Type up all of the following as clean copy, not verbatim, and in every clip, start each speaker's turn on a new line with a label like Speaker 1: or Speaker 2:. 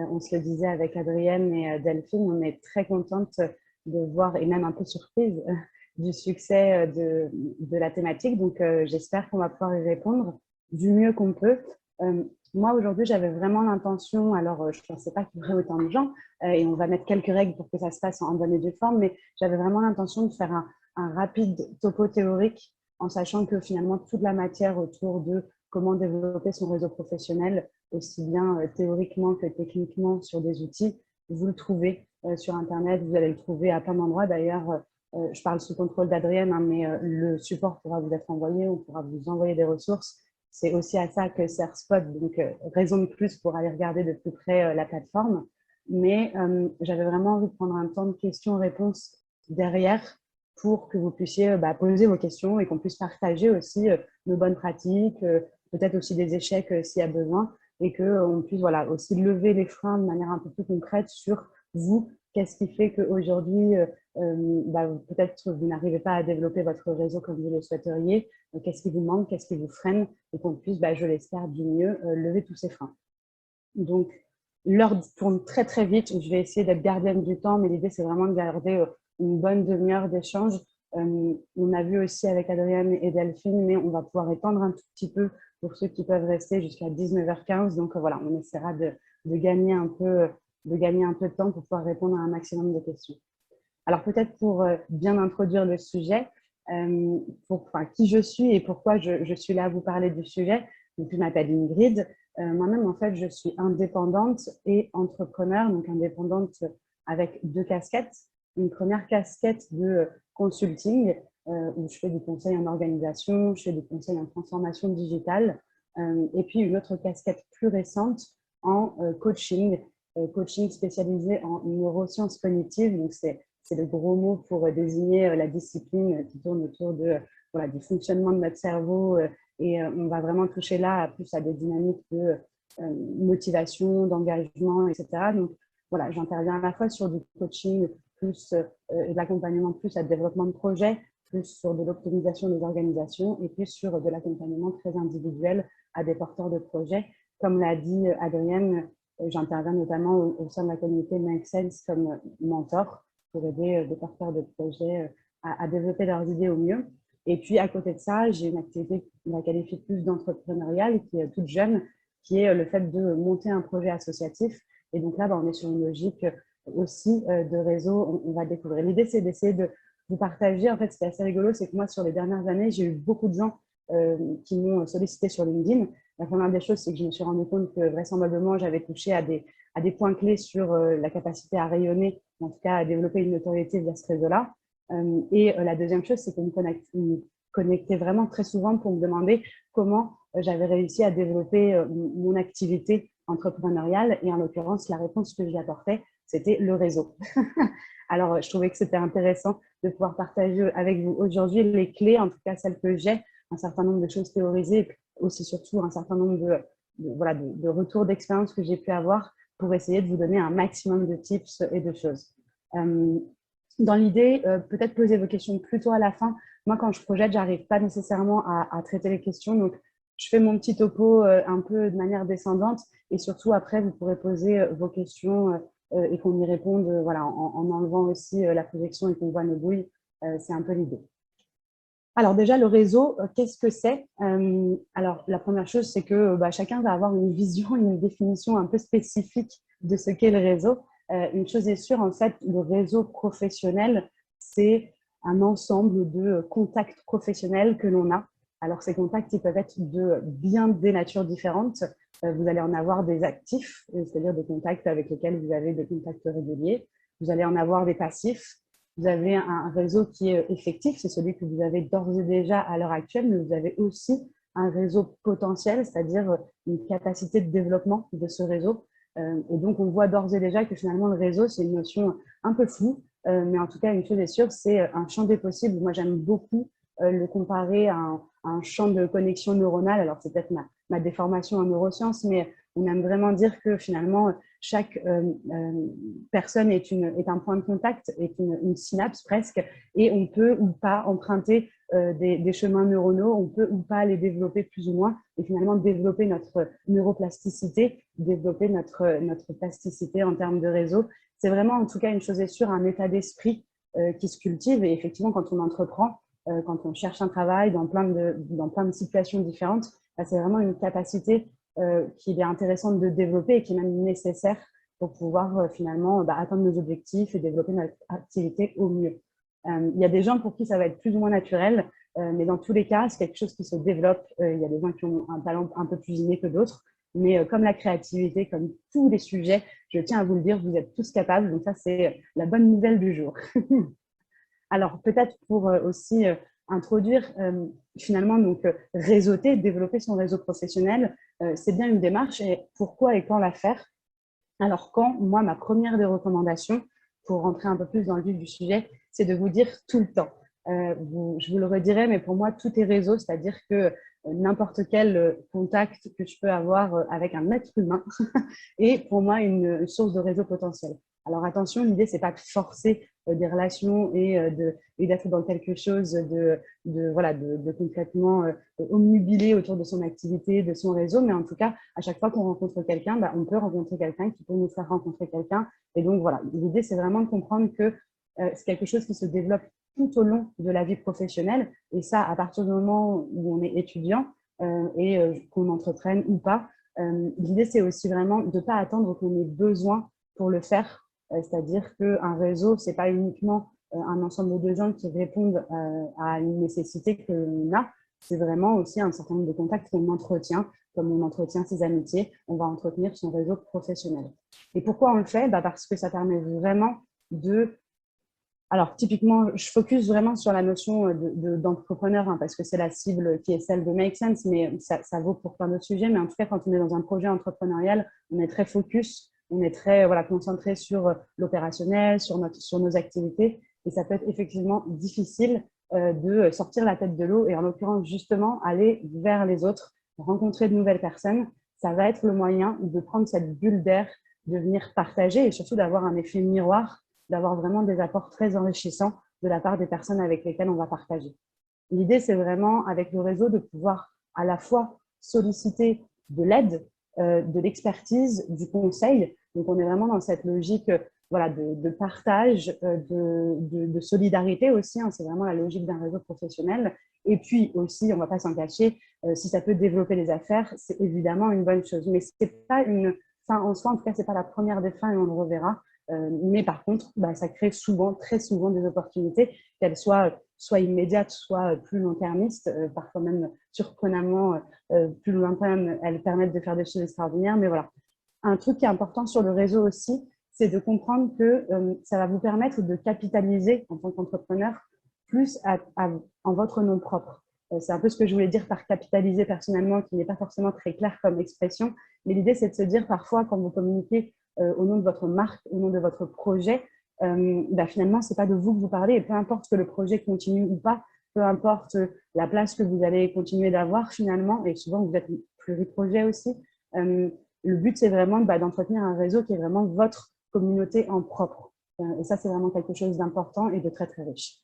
Speaker 1: On se le disait avec Adrienne et Delphine, on est très contente de voir, et même un peu surprise, du succès de la thématique. Donc, j'espère qu'on va pouvoir y répondre du mieux qu'on peut. Moi, aujourd'hui, j'avais vraiment l'intention, alors je ne pensais pas qu'il y aurait autant de gens, et on va mettre quelques règles pour que ça se passe en bonne et due forme, mais j'avais vraiment l'intention de faire un rapide topo théorique en sachant que finalement, toute la matière autour de comment développer son réseau professionnel, aussi bien théoriquement que techniquement sur des outils, vous le trouvez sur Internet, vous allez le trouver à plein d'endroits. D'ailleurs, je parle sous contrôle d'Adrienne, hein, mais le support pourra vous être envoyé, on pourra vous envoyer des ressources. C'est aussi à ça que sert Spot, donc raison de plus pour aller regarder de plus près la plateforme. Mais j'avais vraiment envie de prendre un temps de questions-réponses derrière pour que vous puissiez poser vos questions et qu'on puisse partager aussi nos bonnes pratiques, peut-être aussi des échecs s'il y a besoin, et qu'on puisse aussi lever les freins de manière un peu plus concrète sur vous. Qu'est-ce qui fait qu'aujourd'hui, peut-être vous n'arrivez pas à développer votre réseau comme vous le souhaiteriez, qu'est-ce qui vous manque, qu'est-ce qui vous freine, et qu'on puisse, je l'espère, du mieux lever tous ces freins. Donc, l'heure tourne très très vite, je vais essayer d'être gardienne du temps, mais l'idée c'est vraiment de garder une bonne demi-heure d'échange. On a vu aussi avec Adrienne et Delphine, mais on va pouvoir étendre un tout petit peu pour ceux qui peuvent rester jusqu'à 19h15. Donc voilà, on essaiera de gagner un peu de temps pour pouvoir répondre à un maximum de questions. Alors peut-être pour bien introduire le sujet, qui je suis et pourquoi je suis là à vous parler du sujet. Donc, je m'appelle Ingrid. Moi-même, en fait, je suis indépendante et entrepreneur, donc indépendante avec deux casquettes. Une première casquette de consulting, où je fais du conseil en organisation, je fais du conseil en transformation digitale, et puis une autre casquette plus récente en coaching, coaching spécialisé en neurosciences cognitives. Donc, c'est le gros mot pour désigner la discipline qui tourne autour du fonctionnement de notre cerveau, et on va vraiment toucher là plus à des dynamiques de motivation, d'engagement, etc. Donc voilà, j'interviens à la fois sur du coaching plus et de l'accompagnement plus à développement de projet, plus sur de l'optimisation des organisations et plus sur de l'accompagnement très individuel à des porteurs de projets. Comme l'a dit Adrienne, j'interviens notamment au sein de la communauté Make Sense comme mentor pour aider des porteurs de projets à développer leurs idées au mieux. Et puis, à côté de ça, j'ai une activité qu'on va qualifier plus d'entrepreneuriale, qui est toute jeune, qui est le fait de monter un projet associatif. Et donc là, on est sur une logique aussi de réseau. On va découvrir. L'idée, c'est d'essayer de vous partager. En fait, ce qui est assez rigolo, c'est que moi, sur les dernières années, j'ai eu beaucoup de gens qui m'ont sollicité sur LinkedIn. La première des choses, c'est que je me suis rendu compte que vraisemblablement, j'avais touché à des points clés sur la capacité à rayonner, en tout cas à développer une notoriété via ce réseau-là. Et la deuxième chose, c'est qu'on me connectait vraiment très souvent pour me demander comment j'avais réussi à développer mon activité entrepreneuriale. Et en l'occurrence, la réponse que j'y apportais, c'était le réseau. Alors, je trouvais que c'était intéressant de pouvoir partager avec vous aujourd'hui les clés, en tout cas celles que j'ai, un certain nombre de choses théorisées, et aussi surtout un certain nombre de retours d'expérience que j'ai pu avoir pour essayer de vous donner un maximum de tips et de choses. Dans l'idée, peut-être poser vos questions plutôt à la fin. Moi, quand je projette, je n'arrive pas nécessairement à traiter les questions. Donc, je fais mon petit topo un peu de manière descendante. Et surtout, après, vous pourrez poser vos questions et qu'on y réponde en enlevant aussi la projection et qu'on voit nos bouilles. C'est un peu l'idée. Alors déjà, le réseau, qu'est-ce que c'est? Alors, la première chose, c'est que chacun va avoir une vision, une définition un peu spécifique de ce qu'est le réseau. Une chose est sûre, en fait, le réseau professionnel, c'est un ensemble de contacts professionnels que l'on a. Alors, ces contacts, ils peuvent être de bien des natures différentes. Vous allez en avoir des actifs, c'est-à-dire des contacts avec lesquels vous avez des contacts réguliers. Vous allez en avoir des passifs. Vous avez un réseau qui est effectif, c'est celui que vous avez d'ores et déjà à l'heure actuelle, mais vous avez aussi un réseau potentiel, c'est-à-dire une capacité de développement de ce réseau. Et donc, on voit d'ores et déjà que finalement, le réseau, c'est une notion un peu floue, mais en tout cas, une chose est sûre, c'est un champ des possibles. Moi, j'aime beaucoup le comparer à un champ de connexion neuronale. Alors, c'est peut-être ma déformation en neurosciences, mais On aime vraiment dire que finalement, chaque personne est un point de contact, est une synapse presque, et on peut ou pas emprunter des chemins neuronaux, on peut ou pas les développer plus ou moins, et finalement développer notre neuroplasticité, développer notre plasticité en termes de réseau. C'est vraiment, en tout cas, une chose est sûre, un état d'esprit qui se cultive. Et effectivement, quand on entreprend, quand on cherche un travail dans plein de situations différentes, bah, c'est vraiment une capacité qu'il est intéressant de développer et qui est même nécessaire pour pouvoir finalement atteindre nos objectifs et développer notre activité au mieux. Il y a des gens pour qui ça va être plus ou moins naturel, mais dans tous les cas, c'est quelque chose qui se développe. Il y a des gens qui ont un talent un peu plus inné que d'autres, mais comme la créativité, comme tous les sujets, je tiens à vous le dire, vous êtes tous capables, donc ça, c'est la bonne nouvelle du jour. Alors, peut-être pour aussi introduire, finalement, donc réseauter, développer son réseau professionnel, c'est bien une démarche. Et pourquoi et quand la faire? Alors, quand, moi, ma première des recommandations, pour rentrer un peu plus dans le vif du sujet, c'est de vous dire tout le temps. Je vous le redirai, mais pour moi, tout est réseau, c'est-à-dire que n'importe quel contact que je peux avoir avec un être humain est pour moi une source de réseau potentiel. Alors attention, l'idée, c'est pas de forcer des relations et d'être dans quelque chose de complètement omnubilé autour de son activité, de son réseau, mais en tout cas, à chaque fois qu'on rencontre quelqu'un, on peut rencontrer quelqu'un qui peut nous faire rencontrer quelqu'un. Et donc voilà, l'idée, c'est vraiment de comprendre que c'est quelque chose qui se développe tout au long de la vie professionnelle, et ça, à partir du moment où on est étudiant qu'on entreprenne ou pas. L'idée, c'est aussi vraiment de ne pas attendre qu'on ait besoin pour le faire. C'est-à-dire qu'un réseau, ce n'est pas uniquement un ensemble de gens qui répondent à une nécessité que l'on a, c'est vraiment aussi un certain nombre de contacts qu'on entretient, comme on entretient ses amitiés, on va entretenir son réseau professionnel. Et pourquoi on le fait? Parce que ça permet vraiment de... Alors, typiquement, je focus vraiment sur la notion d'entrepreneur, parce que c'est la cible qui est celle de Make Sense, mais ça vaut pour plein d'autres sujets. Mais en tout cas, quand on est dans un projet entrepreneurial, on est très focus, on est très concentré sur l'opérationnel, sur nos activités. Et ça peut être effectivement difficile de sortir la tête de l'eau et en l'occurrence, justement, aller vers les autres, rencontrer de nouvelles personnes. Ça va être le moyen de prendre cette bulle d'air, de venir partager et surtout d'avoir un effet miroir, d'avoir vraiment des apports très enrichissants de la part des personnes avec lesquelles on va partager. L'idée, c'est vraiment, avec le réseau, de pouvoir à la fois solliciter de l'aide, de l'expertise, du conseil. Donc, on est vraiment dans cette logique de partage, de solidarité aussi. C'est vraiment la logique d'un réseau professionnel. Et puis aussi, on ne va pas s'en cacher, si ça peut développer les affaires, c'est évidemment une bonne chose. Mais ce n'est pas une fin en soi, en tout cas, ce n'est pas la première des fins et on le reverra. Mais par contre, ça crée souvent, très souvent des opportunités, qu'elles soient soit immédiates, soit plus long-termistes, parfois même surprenamment plus lointaines, elles permettent de faire des choses extraordinaires. Mais voilà, un truc qui est important sur le réseau aussi, c'est de comprendre que ça va vous permettre de capitaliser en tant qu'entrepreneur plus en votre nom propre. C'est un peu ce que je voulais dire par capitaliser personnellement, qui n'est pas forcément très clair comme expression, mais l'idée, c'est de se dire parfois, quand vous communiquez au nom de votre marque, au nom de votre projet, finalement, ce n'est pas de vous que vous parlez, et peu importe que le projet continue ou pas, peu importe la place que vous allez continuer d'avoir finalement, et souvent vous êtes pluriprojet aussi, le but, c'est vraiment d'entretenir un réseau qui est vraiment votre communauté en propre. Et ça, c'est vraiment quelque chose d'important et de très, très riche.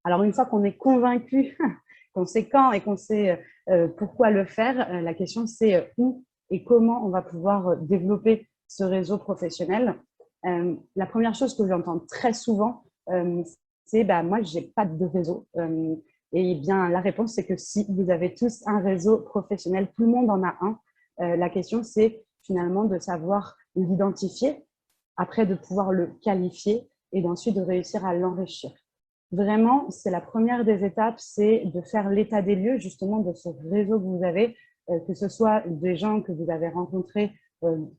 Speaker 1: Alors, une fois qu'on est convaincu, qu'on sait quand et qu'on sait pourquoi le faire, la question, c'est où et comment on va pouvoir développer ce réseau professionnel. La première chose que j'entends très souvent, c'est moi, je n'ai pas de réseau. Et bien, la réponse, c'est que si vous avez tous un réseau professionnel, tout le monde en a un. La question, c'est finalement de savoir l'identifier, après de pouvoir le qualifier et ensuite de réussir à l'enrichir. Vraiment, c'est la première des étapes, c'est de faire l'état des lieux justement de ce réseau que vous avez, que ce soit des gens que vous avez rencontrés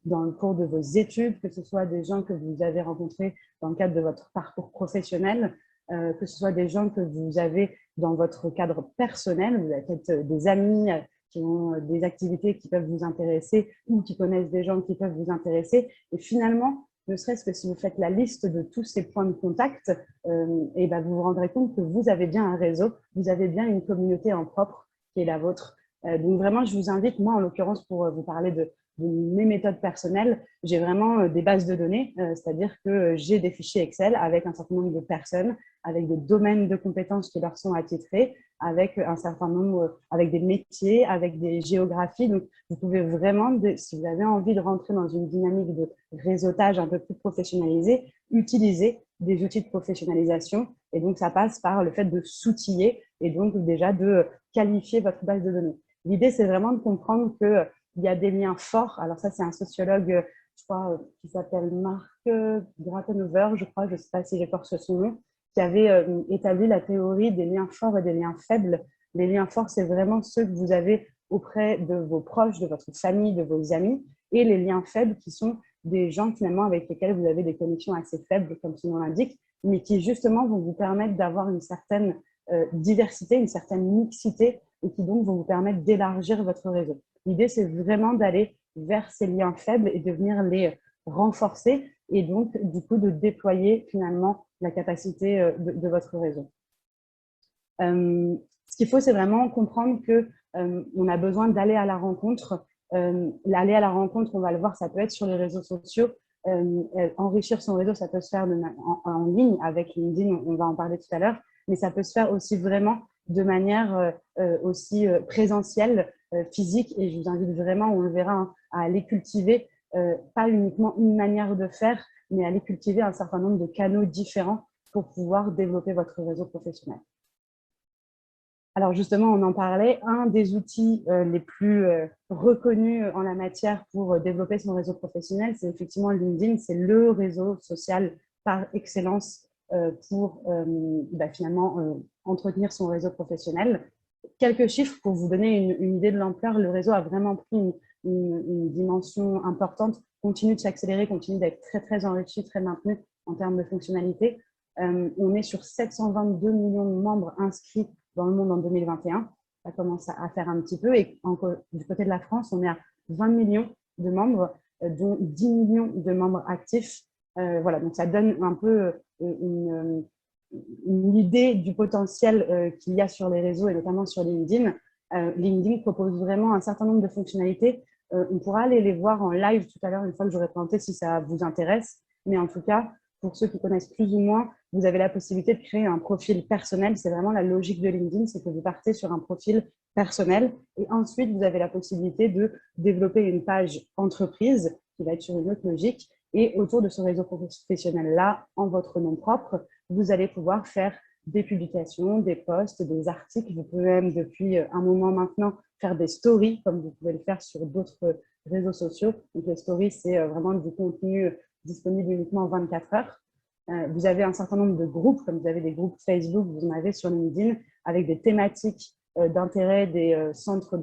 Speaker 1: dans le cours de vos études, que ce soit des gens que vous avez rencontrés dans le cadre de votre parcours professionnel, que ce soit des gens que vous avez dans votre cadre personnel, vous avez peut-être des amis qui ont des activités qui peuvent vous intéresser ou qui connaissent des gens qui peuvent vous intéresser. Et finalement, ne serait-ce que si vous faites la liste de tous ces points de contact, vous vous rendrez compte que vous avez bien un réseau, vous avez bien une communauté en propre qui est la vôtre. Donc vraiment, je vous invite, moi en l'occurrence, pour vous parler de mes méthodes personnelles, j'ai vraiment des bases de données, c'est-à-dire que j'ai des fichiers Excel avec un certain nombre de personnes, avec des domaines de compétences qui leur sont attitrés, avec un certain nombre, avec des métiers, avec des géographies. Donc, vous pouvez vraiment, si vous avez envie de rentrer dans une dynamique de réseautage un peu plus professionnalisée, utiliser des outils de professionnalisation. Et donc, ça passe par le fait de s'outiller et donc déjà de qualifier votre base de données. L'idée, c'est vraiment de comprendre que il y a des liens forts. Alors ça, c'est un sociologue, je crois, qui s'appelle Mark Grafenhofer, je crois, je ne sais pas si j'écorche son nom, qui avait établi la théorie des liens forts et des liens faibles. Les liens forts, c'est vraiment ceux que vous avez auprès de vos proches, de votre famille, de vos amis, et les liens faibles qui sont des gens finalement avec lesquels vous avez des connexions assez faibles, comme son nom l'indique, mais qui justement vont vous permettre d'avoir une certaine diversité, une certaine mixité, et qui donc vont vous permettre d'élargir votre réseau. L'idée, c'est vraiment d'aller vers ces liens faibles et de venir les renforcer et donc, du coup, de déployer finalement la capacité de votre réseau. Ce qu'il faut, c'est vraiment comprendre qu'on a besoin d'aller à la rencontre. L'aller à la rencontre, on va le voir, ça peut être sur les réseaux sociaux. Enrichir son réseau, ça peut se faire en ligne avec LinkedIn, on va en parler tout à l'heure, mais ça peut se faire aussi vraiment de manière aussi présentielle, physique, et je vous invite vraiment, on le verra, hein, à aller cultiver, pas uniquement une manière de faire, mais à aller cultiver un certain nombre de canaux différents pour pouvoir développer votre réseau professionnel. Alors justement, on en parlait, un des outils les plus reconnus en la matière pour développer son réseau professionnel, c'est effectivement LinkedIn, c'est le réseau social par excellence pour finalement entretenir son réseau professionnel. Quelques chiffres pour vous donner une idée de l'ampleur. Le réseau a vraiment pris une dimension importante, continue de s'accélérer, continue d'être très, très enrichi, très maintenu en termes de fonctionnalités. On est sur 722 millions de membres inscrits dans le monde en 2021. Ça commence à faire un petit peu. Et du côté de la France, on est à 20 millions de membres, dont 10 millions de membres actifs. Voilà, donc ça donne un peu une idée du potentiel qu'il y a sur les réseaux et notamment sur LinkedIn. LinkedIn propose vraiment un certain nombre de fonctionnalités. On pourra aller les voir en live tout à l'heure une fois que j'aurai présenté si ça vous intéresse. Mais en tout cas, pour ceux qui connaissent plus ou moins, vous avez la possibilité de créer un profil personnel. C'est vraiment la logique de LinkedIn, c'est que vous partez sur un profil personnel et ensuite, vous avez la possibilité de développer une page entreprise qui va être sur une autre logique. Et autour de ce réseau professionnel-là, en votre nom propre, vous allez pouvoir faire des publications, des posts, des articles. Vous pouvez même, depuis un moment maintenant, faire des stories, comme vous pouvez le faire sur d'autres réseaux sociaux. Donc, les stories, c'est vraiment du contenu disponible uniquement 24 heures. Vous avez un certain nombre de groupes, comme vous avez des groupes Facebook, vous en avez sur LinkedIn, avec des thématiques d'intérêt, des centres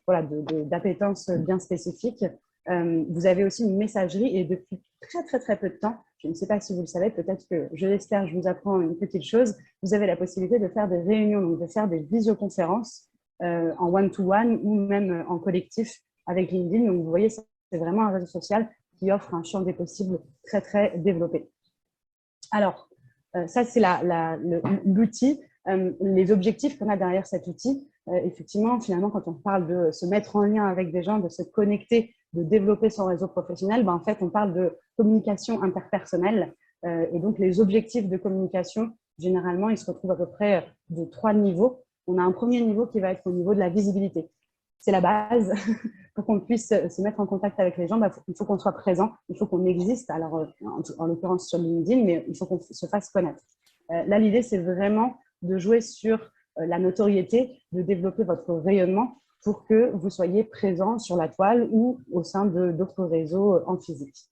Speaker 1: d'appétence bien spécifiques. Vous avez aussi une messagerie et depuis très, très, très peu de temps, je ne sais pas si vous le savez, peut-être que je l'espère, je vous apprends une petite chose, vous avez la possibilité de faire des réunions, donc de faire des visioconférences en one-to-one ou même en collectif avec LinkedIn. Donc, vous voyez, c'est vraiment un réseau social qui offre un champ des possibles très, très développé. Alors, ça, c'est l'outil. Les objectifs qu'on a derrière cet outil, effectivement, finalement, quand on parle de se mettre en lien avec des gens, de se connecter, de développer son réseau professionnel, en fait, on parle de communication interpersonnelle. Et donc, les objectifs de communication, généralement, ils se retrouvent à peu près de 3 niveaux. On a un premier niveau qui va être au niveau de la visibilité. C'est la base. Pour qu'on puisse se mettre en contact avec les gens, il faut qu'on soit présent, il faut qu'on existe, alors en l'occurrence sur LinkedIn, mais il faut qu'on se fasse connaître. Là, l'idée, c'est vraiment de jouer sur la notoriété, de développer votre rayonnement pour que vous soyez présent sur la toile ou au sein d'autres réseaux en physique.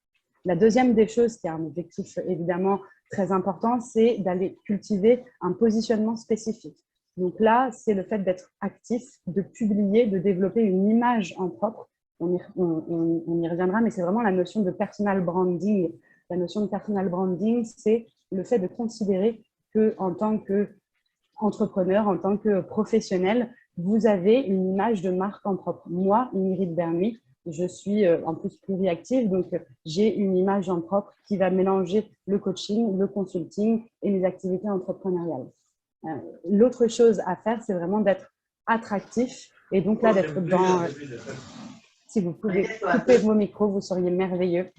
Speaker 1: La deuxième des choses, qui est un objectif évidemment très important, c'est d'aller cultiver un positionnement spécifique. Donc là, c'est le fait d'être actif, de publier, de développer une image en propre. On y reviendra, mais c'est vraiment la notion de personal branding. La notion de personal branding, c'est le fait de considérer qu'en tant qu'entrepreneur, en tant que professionnel, vous avez une image de marque en propre. Moi, Ingrid Bernuy, je suis en plus pluriactive, donc j'ai une image en propre qui va mélanger le coaching, le consulting et les activités entrepreneuriales. L'autre chose à faire, c'est vraiment d'être attractif Et donc là, d'être dans… si vous pouvez couper vos micros, vous seriez merveilleux.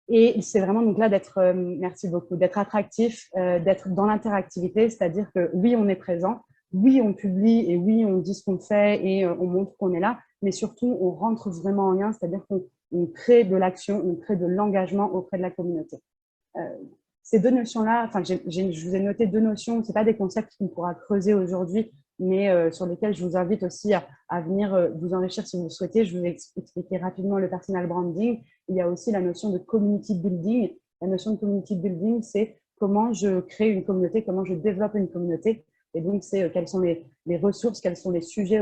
Speaker 1: Et c'est vraiment donc là d'être, merci beaucoup, d'être attractif, d'être dans l'interactivité, c'est-à-dire que oui, on est présent, oui, on publie et oui, on dit ce qu'on fait et on montre qu'on est là, mais surtout, on rentre vraiment en lien, c'est-à-dire qu'on crée de l'action, on crée de l'engagement auprès de la communauté. Ces deux notions-là, enfin, je vous ai noté deux notions, ce pas des concepts qu'on pourra creuser aujourd'hui, mais sur lesquels je vous invite aussi à venir vous enrichir si vous le souhaitez. Je vous ai expliqué rapidement le personal branding. Il y a aussi la notion de community building. La notion de community building, c'est comment je crée une communauté, comment je développe une communauté. Et donc, c'est quelles sont les ressources, quels sont les sujets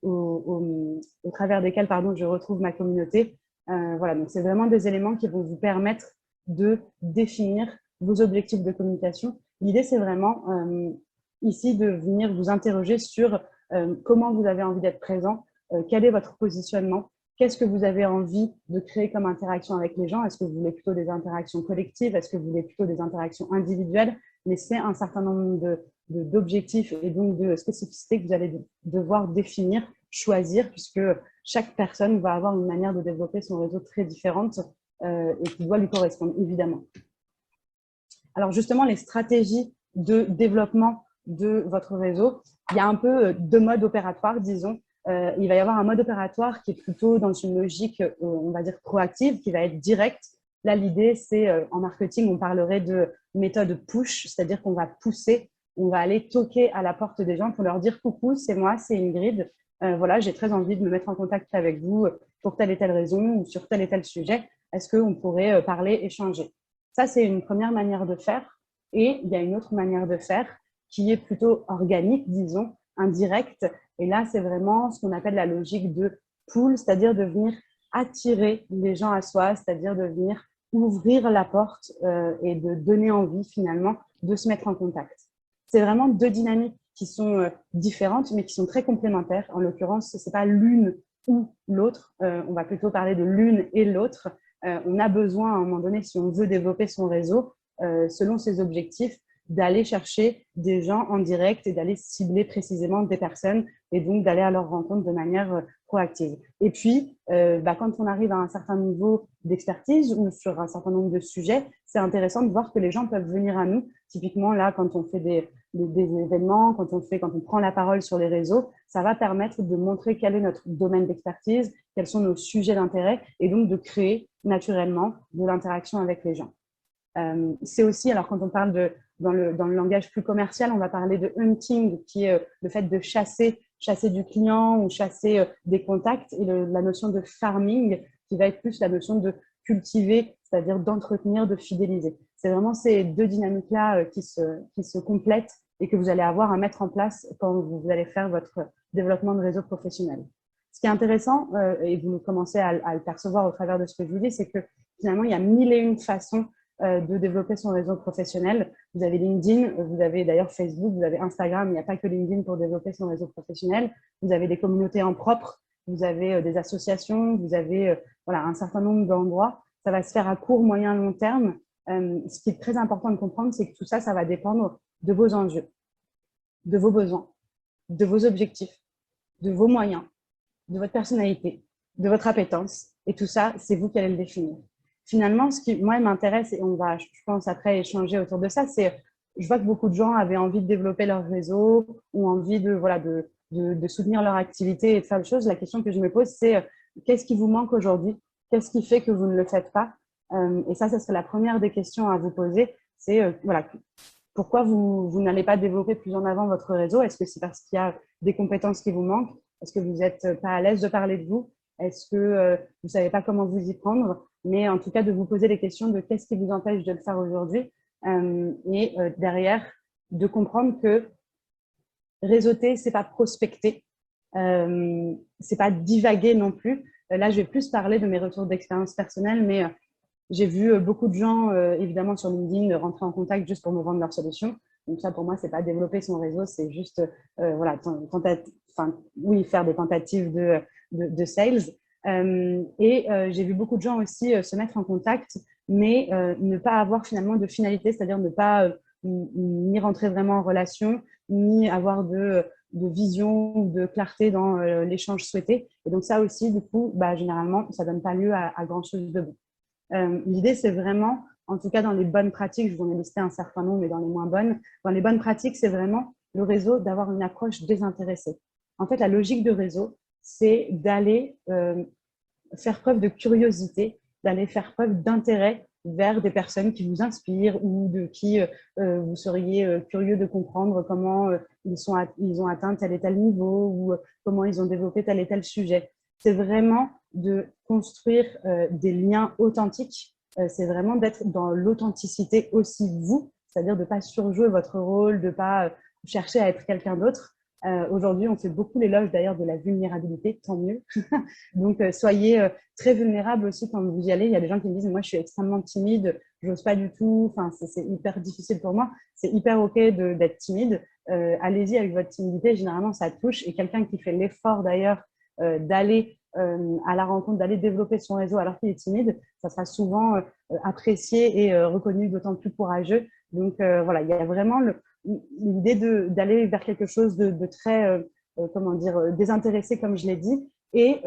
Speaker 1: au travers desquels je retrouve ma communauté. Voilà, donc c'est vraiment des éléments qui vont vous permettre de définir vos objectifs de communication. L'idée, c'est vraiment ici de venir vous interroger sur comment vous avez envie d'être présent, quel est votre positionnement, qu'est-ce que vous avez envie de créer comme interaction avec les gens. Est-ce que vous voulez plutôt des interactions collectives? Est-ce que vous voulez plutôt des interactions individuelles? Mais c'est un certain nombre d'objectifs et donc de spécificités que vous allez devoir définir, choisir, puisque chaque personne va avoir une manière de développer son réseau très différente et qui doit lui correspondre, évidemment. Alors justement, les stratégies de développement de votre réseau, il y a un peu deux modes opératoires, disons. Il va y avoir un mode opératoire qui est plutôt dans une logique, on va dire, proactive, qui va être directe. Là, l'idée, c'est en marketing, on parlerait de méthode push, c'est-à-dire qu'on va pousser, on va aller toquer à la porte des gens pour leur dire « Coucou, c'est moi, c'est Ingrid. Voilà, j'ai très envie de me mettre en contact avec vous pour telle et telle raison ou sur tel et tel sujet. Est-ce qu'on pourrait parler, échanger ?» Ça, c'est une première manière de faire. Et il y a une autre manière de faire qui est plutôt organique, disons, indirecte. Et là, c'est vraiment ce qu'on appelle la logique de pull, c'est-à-dire de venir attirer les gens à soi, c'est-à-dire de venir ouvrir la porte et de donner envie, finalement, de se mettre en contact. C'est vraiment deux dynamiques qui sont différentes, mais qui sont très complémentaires. En l'occurrence, ce n'est pas l'une ou l'autre. On va plutôt parler de l'une et l'autre. On a besoin, à un moment donné, si on veut développer son réseau, selon ses objectifs, d'aller chercher des gens en direct et d'aller cibler précisément des personnes et donc d'aller à leur rencontre de manière proactive. Et puis, quand on arrive à un certain niveau d'expertise ou sur un certain nombre de sujets, c'est intéressant de voir que les gens peuvent venir à nous. Typiquement, là, quand on fait des événements, quand on prend la parole sur les réseaux, ça va permettre de montrer quel est notre domaine d'expertise, quels sont nos sujets d'intérêt et donc de créer naturellement de l'interaction avec les gens. C'est aussi, alors quand on parle dans le langage plus commercial, on va parler de hunting, qui est le fait de chasser du client ou chasser des contacts, et la notion de farming, qui va être plus la notion de cultiver, c'est-à-dire d'entretenir, de fidéliser. C'est vraiment ces deux dynamiques-là qui se complètent et que vous allez avoir à mettre en place quand vous allez faire votre développement de réseau professionnel. Ce qui est intéressant, et vous commencez à le percevoir au travers de ce que je vous dis, c'est que finalement, il y a 1001 façons de développer son réseau professionnel. Vous avez LinkedIn, vous avez d'ailleurs Facebook, vous avez Instagram, il n'y a pas que LinkedIn pour développer son réseau professionnel. Vous avez des communautés en propre, vous avez des associations, vous avez voilà, un certain nombre d'endroits. Ça va se faire à court, moyen, long terme. Ce qui est très important de comprendre, c'est que tout ça, ça va dépendre de vos enjeux, de vos besoins, de vos objectifs, de vos moyens, de votre personnalité, de votre appétence. Et tout ça, c'est vous qui allez le définir. Finalement, ce qui, moi, m'intéresse, et on va, je pense, après échanger autour de ça, c'est, je vois que beaucoup de gens avaient envie de développer leur réseau ou envie de soutenir leur activité et de faire des choses. La question que je me pose, c'est qu'est-ce qui vous manque aujourd'hui? Qu'est-ce qui fait que vous ne le faites pas? Et ça serait la première des questions à vous poser. C'est, voilà, pourquoi vous n'allez pas développer plus en avant votre réseau? Est-ce que c'est parce qu'il y a des compétences qui vous manquent? Est-ce que vous n'êtes pas à l'aise de parler de vous? Est-ce que vous ne savez pas comment vous y prendre? Mais en tout cas, de vous poser les questions de qu'est-ce qui vous empêche de le faire aujourd'hui et derrière, de comprendre que réseauter, ce n'est pas prospecter, ce n'est pas divaguer non plus. Là, je vais plus parler de mes retours d'expérience personnelle, mais j'ai vu beaucoup de gens, évidemment, sur LinkedIn, rentrer en contact juste pour me vendre leurs solutions. Donc ça, pour moi, ce n'est pas développer son réseau, c'est juste voilà, faire des tentatives de sales. J'ai vu beaucoup de gens aussi se mettre en contact, mais ne pas avoir finalement de finalité, c'est-à-dire ne pas ni rentrer vraiment en relation, ni avoir de vision ou de clarté dans l'échange souhaité. Et donc ça aussi, du coup, généralement, ça ne donne pas lieu à grand-chose de bon. L'idée, c'est vraiment, en tout cas dans les bonnes pratiques, je vous en ai listé un certain nombre, mais dans les moins bonnes, dans les bonnes pratiques, c'est vraiment le réseau d'avoir une approche désintéressée. En fait, la logique de réseau, c'est d'aller faire preuve de curiosité, d'aller faire preuve d'intérêt vers des personnes qui vous inspirent ou de qui vous seriez curieux de comprendre comment ils ont atteint tel et tel niveau ou comment ils ont développé tel et tel sujet. C'est vraiment de construire des liens authentiques. C'est vraiment d'être dans l'authenticité aussi de vous, c'est-à-dire de ne pas surjouer votre rôle, de ne pas chercher à être quelqu'un d'autre. Aujourd'hui, on fait beaucoup l'éloge d'ailleurs de la vulnérabilité, tant mieux. Donc, soyez très vulnérable aussi quand vous y allez. Il y a des gens qui me disent « moi, je suis extrêmement timide, je n'ose pas du tout, enfin, c'est hyper difficile pour moi ». C'est hyper OK d'être timide. Allez-y avec votre timidité, généralement, ça touche. Et quelqu'un qui fait l'effort d'ailleurs d'aller à la rencontre, d'aller développer son réseau alors qu'il est timide, ça sera souvent apprécié et reconnu d'autant plus courageux. Donc, voilà, il y a vraiment l'idée d'aller vers quelque chose de très, comment dire, désintéressé, comme je l'ai dit, et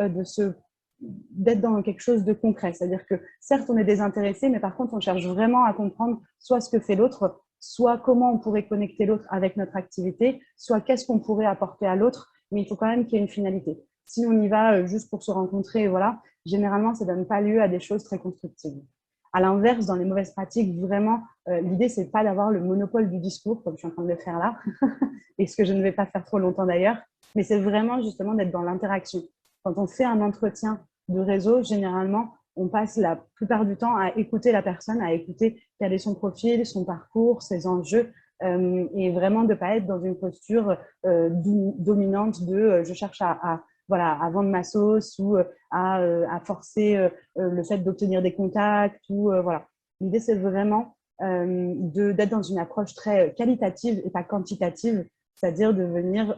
Speaker 1: d'être dans quelque chose de concret. C'est-à-dire que certes, on est désintéressé, mais par contre, on cherche vraiment à comprendre soit ce que fait l'autre, soit comment on pourrait connecter l'autre avec notre activité, soit qu'est-ce qu'on pourrait apporter à l'autre, mais il faut quand même qu'il y ait une finalité. Si on y va juste pour se rencontrer, voilà, généralement, ça ne donne pas lieu à des choses très constructives. À l'inverse, dans les mauvaises pratiques, vraiment, l'idée, ce n'est pas d'avoir le monopole du discours, comme je suis en train de le faire là, et ce que je ne vais pas faire trop longtemps d'ailleurs, mais c'est vraiment justement d'être dans l'interaction. Quand on fait un entretien de réseau, généralement, on passe la plupart du temps à écouter la personne, à écouter quel est son profil, son parcours, ses enjeux, et vraiment de ne pas être dans une posture dominante de je cherche voilà, à vendre ma sauce ou à forcer le fait d'obtenir des contacts. Voilà. L'idée, c'est vraiment d'être dans une approche très qualitative et pas quantitative, c'est-à-dire de venir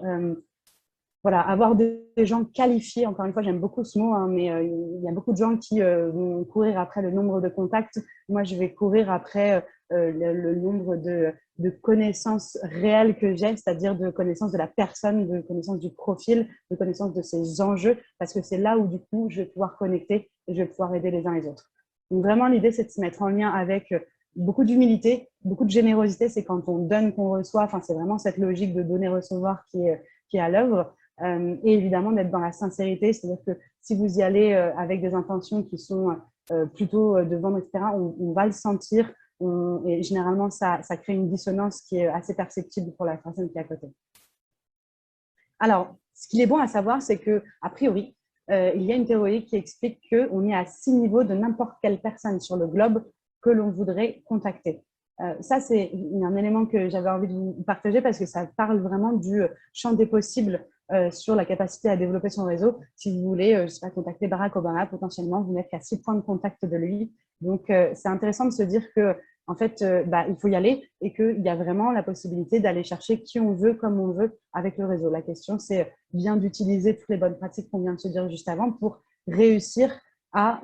Speaker 1: voilà, avoir des gens qualifiés, encore une fois, j'aime beaucoup ce mot, hein, mais il y a beaucoup de gens qui vont courir après le nombre de contacts. Moi, je vais courir après le nombre de connaissances réelles que j'ai, c'est-à-dire de connaissances de la personne, de connaissances du profil, de connaissances de ses enjeux, parce que c'est là où, du coup, je vais pouvoir connecter et je vais pouvoir aider les uns les autres. Donc, vraiment, l'idée, c'est de se mettre en lien avec beaucoup d'humilité, beaucoup de générosité. C'est quand on donne qu'on reçoit. Enfin, c'est vraiment cette logique de donner-recevoir qui est à l'œuvre. Et évidemment d'être dans la sincérité, c'est-à-dire que si vous y allez avec des intentions qui sont plutôt de vendre, etc., on va le sentir et généralement ça crée une dissonance qui est assez perceptible pour la personne qui est à côté. Alors, ce qu'il est bon à savoir, c'est qu'a priori, il y a une théorie qui explique qu'on est à 6 niveaux de n'importe quelle personne sur le globe que l'on voudrait contacter. Ça, c'est un élément que j'avais envie de vous partager parce que ça parle vraiment du champ des possibles sur la capacité à développer son réseau. Si vous voulez, je ne sais pas, contacter Barack Obama, potentiellement, vous n'êtes qu'à 6 points de contact de lui. Donc, c'est intéressant de se dire que en fait, il faut y aller et qu'il y a vraiment la possibilité d'aller chercher qui on veut, comme on veut avec le réseau. La question, c'est bien d'utiliser toutes les bonnes pratiques qu'on vient de se dire juste avant pour réussir à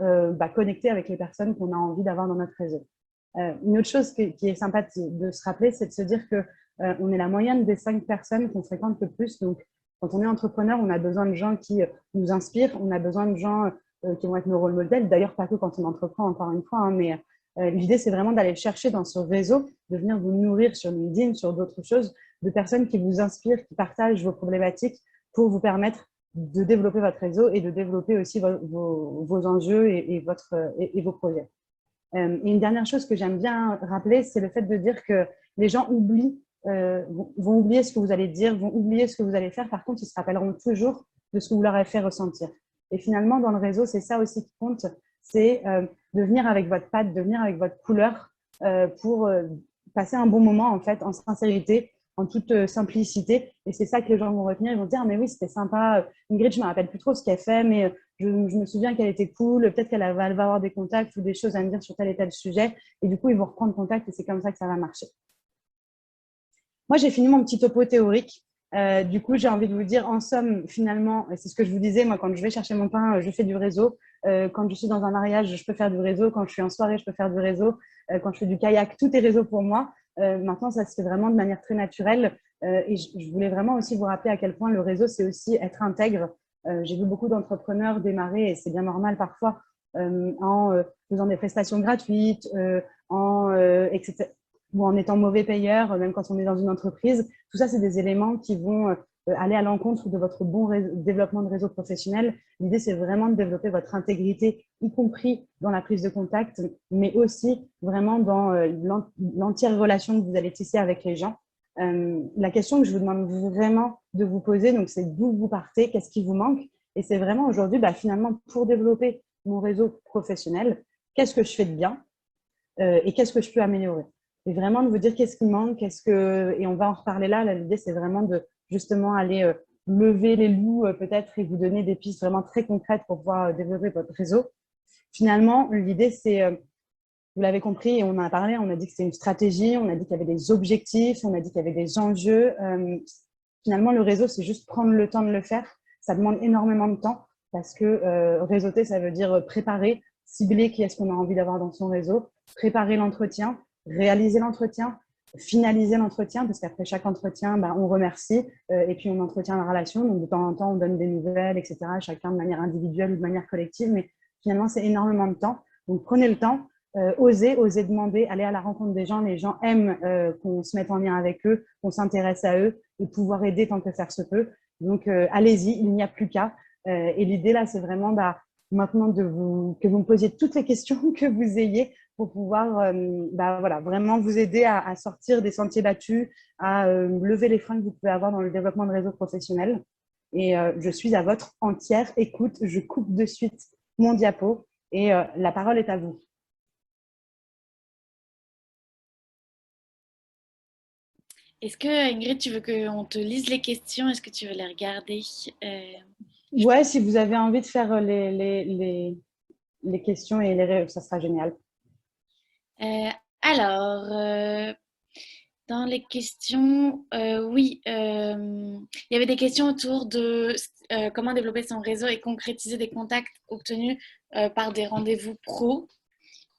Speaker 1: connecter avec les personnes qu'on a envie d'avoir dans notre réseau. Une autre chose qui est sympa de se rappeler, c'est de se dire qu'on est la moyenne des 5 personnes qu'on fréquente le plus. Donc, quand on est entrepreneur, on a besoin de gens qui nous inspirent, on a besoin de gens qui vont être nos rôles modèles. D'ailleurs, pas que quand on entreprend, encore une fois, hein, mais l'idée, c'est vraiment d'aller chercher dans ce réseau, de venir vous nourrir sur LinkedIn, sur d'autres choses, de personnes qui vous inspirent, qui partagent vos problématiques pour vous permettre de développer votre réseau et de développer aussi vos enjeux et vos projets. Et une dernière chose que j'aime bien rappeler, c'est le fait de dire que les gens vont oublier ce que vous allez dire, vont oublier ce que vous allez faire. Par contre, ils se rappelleront toujours de ce que vous leur avez fait ressentir. Et finalement, dans le réseau, c'est ça aussi qui compte, c'est de venir avec votre patte, de venir avec votre couleur pour passer un bon moment, en fait, en sincérité, en toute simplicité. Et c'est ça que les gens vont retenir. Ils vont dire, ah, mais oui, c'était sympa. Ingrid, je ne me rappelle plus trop ce qu'elle fait, mais je me souviens qu'elle était cool. Peut-être qu'elle va avoir des contacts ou des choses à me dire sur tel et tel sujet. Et du coup, ils vont reprendre contact et c'est comme ça que ça va marcher. Moi, j'ai fini mon petit topo théorique. Du coup, j'ai envie de vous dire, en somme, finalement, c'est ce que je vous disais, moi, quand je vais chercher mon pain, je fais du réseau. Quand je suis dans un mariage, je peux faire du réseau. Quand je suis en soirée, je peux faire du réseau. Quand je fais du kayak, tout est réseau pour moi. Maintenant, ça se fait vraiment de manière très naturelle. Et je voulais vraiment aussi vous rappeler à quel point le réseau, c'est aussi être intègre. J'ai vu beaucoup d'entrepreneurs démarrer, et c'est bien normal parfois, en faisant des prestations gratuites, etc., ou en étant mauvais payeur, même quand on est dans une entreprise. Tout ça, c'est des éléments qui vont aller à l'encontre de votre bon développement de réseau professionnel. L'idée, c'est vraiment de développer votre intégrité, y compris dans la prise de contact, mais aussi vraiment dans l'entière relation que vous allez tisser avec les gens. La question que je vous demande vraiment de vous poser, donc c'est d'où vous partez, qu'est-ce qui vous manque? Et c'est vraiment aujourd'hui, finalement, pour développer mon réseau professionnel, qu'est-ce que je fais de bien et qu'est-ce que je peux améliorer? Et vraiment de vous dire qu'est-ce qui manque, et on va en reparler là. L'idée, c'est vraiment de justement aller lever les loups peut-être et vous donner des pistes vraiment très concrètes pour pouvoir développer votre réseau. Finalement, l'idée, c'est, vous l'avez compris, et on en a parlé, on a dit que c'était une stratégie, on a dit qu'il y avait des objectifs, on a dit qu'il y avait des enjeux. Finalement, le réseau, c'est juste prendre le temps de le faire. Ça demande énormément de temps parce que réseauter, ça veut dire préparer, cibler qui est-ce qu'on a envie d'avoir dans son réseau, préparer l'entretien, réaliser l'entretien, finaliser l'entretien, parce qu'après chaque entretien, on remercie et puis on entretient la relation. Donc, de temps en temps, on donne des nouvelles, etc., chacun de manière individuelle ou de manière collective. Mais finalement, c'est énormément de temps. Donc, prenez le temps. Oser demander, aller à la rencontre des gens. Les gens aiment qu'on se mette en lien avec eux, qu'on s'intéresse à eux et pouvoir aider tant que faire se peut. Donc, allez-y, il n'y a plus qu'à. Et l'idée là, c'est vraiment maintenant que vous me posiez toutes les questions que vous ayez pour pouvoir voilà, vraiment vous aider à sortir des sentiers battus, à lever les freins que vous pouvez avoir dans le développement de réseaux professionnels. Et je suis à votre entière écoute. Je coupe de suite mon diapo et la parole est à vous.
Speaker 2: Est-ce que, Ingrid, tu veux qu'on te lise les questions? Est-ce que tu veux les regarder?
Speaker 1: Ouais, si vous avez envie de faire les questions ça sera génial.
Speaker 2: Euh, alors, dans les questions, oui, il y avait des questions autour de comment développer son réseau et concrétiser des contacts obtenus par des rendez-vous pro.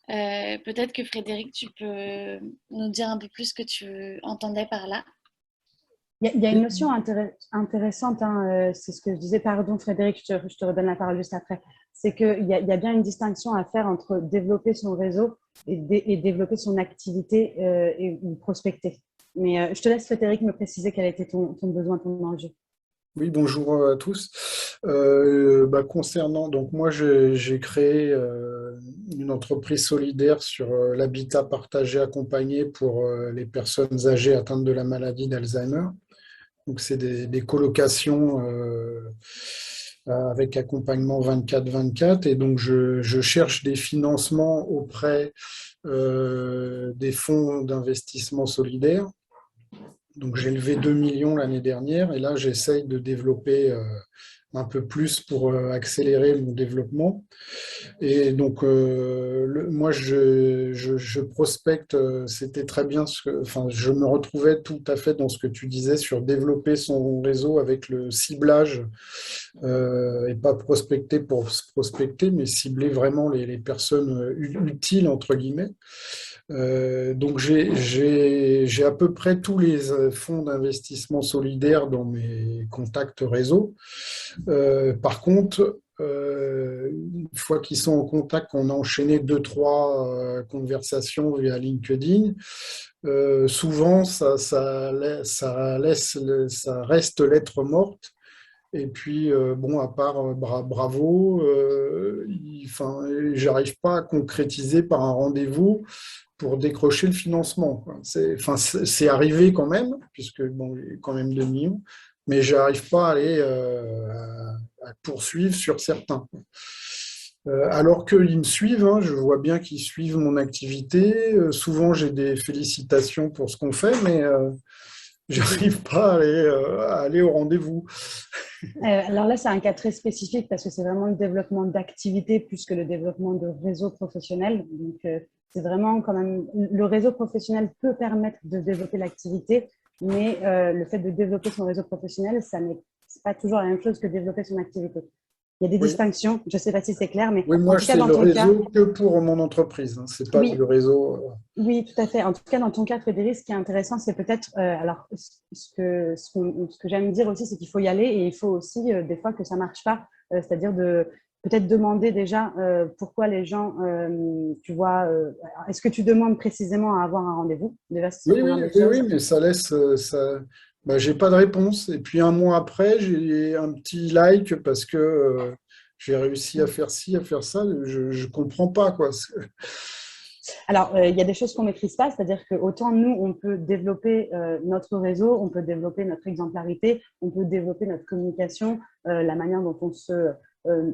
Speaker 2: Peut-être que Frédéric, tu peux nous dire un peu plus ce que tu entendais par là.
Speaker 1: Il y a une notion intéressante, hein, c'est ce que je disais, pardon Frédéric, je te redonne la parole juste après, c'est qu'il y a bien une distinction à faire entre développer son réseau et développer son activité ou prospecter. Mais je te laisse Frédéric me préciser quel était ton besoin, ton enjeu.
Speaker 3: Oui, bonjour à tous. Concernant, donc moi j'ai créé une entreprise solidaire sur l'habitat partagé accompagné pour les personnes âgées atteintes de la maladie d'Alzheimer. Donc c'est des colocations avec accompagnement 24/24 et donc je cherche des financements auprès des fonds d'investissement solidaire. Donc j'ai levé 2 millions l'année dernière et là j'essaye de développer un peu plus pour accélérer mon développement. Et donc moi je prospecte, c'était très bien, enfin je me retrouvais tout à fait dans ce que tu disais sur développer son réseau avec le ciblage et pas prospecter pour prospecter, mais cibler vraiment les personnes utiles entre guillemets. Donc j'ai à peu près tous les fonds d'investissement solidaire dans mes contacts réseau. Par contre, une fois qu'ils sont en contact, on a enchaîné 2, 3 conversations via LinkedIn. Souvent, ça reste lettre morte. Et puis, bon, à part bravo, j'arrive pas à concrétiser par un rendez-vous pour décrocher le financement. C'est arrivé quand même, puisque bon, il y a quand même 2 millions, mais j'arrive pas à aller à poursuivre sur certains. Alors qu'ils me suivent, hein, je vois bien qu'ils suivent mon activité. Souvent, j'ai des félicitations pour ce qu'on fait, mais j'arrive pas à aller au rendez-vous.
Speaker 1: Alors là, c'est un cas très spécifique parce que c'est vraiment le développement d'activité plus que le développement de réseau professionnel. Donc, c'est vraiment quand même, le réseau professionnel peut permettre de développer l'activité, mais le fait de développer son réseau professionnel, ça n'est pas toujours la même chose que développer son activité. Il y a des
Speaker 3: Oui.
Speaker 1: distinctions, je ne sais pas si c'est clair, mais
Speaker 3: Oui,
Speaker 1: en
Speaker 3: moi,
Speaker 1: tout cas,
Speaker 3: c'est
Speaker 1: dans
Speaker 3: le
Speaker 1: ton cas,
Speaker 3: réseau que pour mon entreprise. Hein. C'est pas du
Speaker 1: oui,
Speaker 3: réseau.
Speaker 1: oui, tout à fait. En tout cas, dans ton cas, Frédéric, ce qui est intéressant, c'est peut-être, alors, ce que j'aime dire aussi, c'est qu'il faut y aller et il faut aussi, des fois, que ça marche pas. C'est-à-dire de peut-être demander déjà pourquoi les gens, tu vois, est-ce que tu demandes précisément à avoir un rendez-vous? Déjà, c'est la
Speaker 3: Oui, oui,
Speaker 1: première des
Speaker 3: oui, oui,
Speaker 1: choses.
Speaker 3: mais ça laisse ça. Bah, j'ai pas de réponse. Et puis un mois après, j'ai un petit like parce que j'ai réussi à faire ci, à faire ça. Je comprends pas quoi.
Speaker 1: Alors, il y a des choses qu'on maîtrise pas, c'est-à-dire que autant nous, on peut développer notre réseau, on peut développer notre exemplarité, on peut développer notre communication, la manière dont on se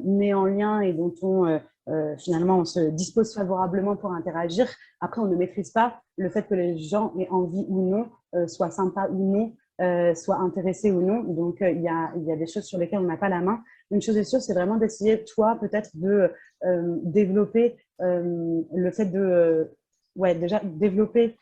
Speaker 1: met en lien et dont finalement on se dispose favorablement pour interagir. Après, on ne maîtrise pas le fait que les gens aient envie ou non, soient sympas ou non, soient intéressés ou non. Donc, il y a des choses sur lesquelles on n'a pas la main. Une chose est sûre, c'est vraiment d'essayer, toi, peut-être de développer le fait de, ouais, déjà développer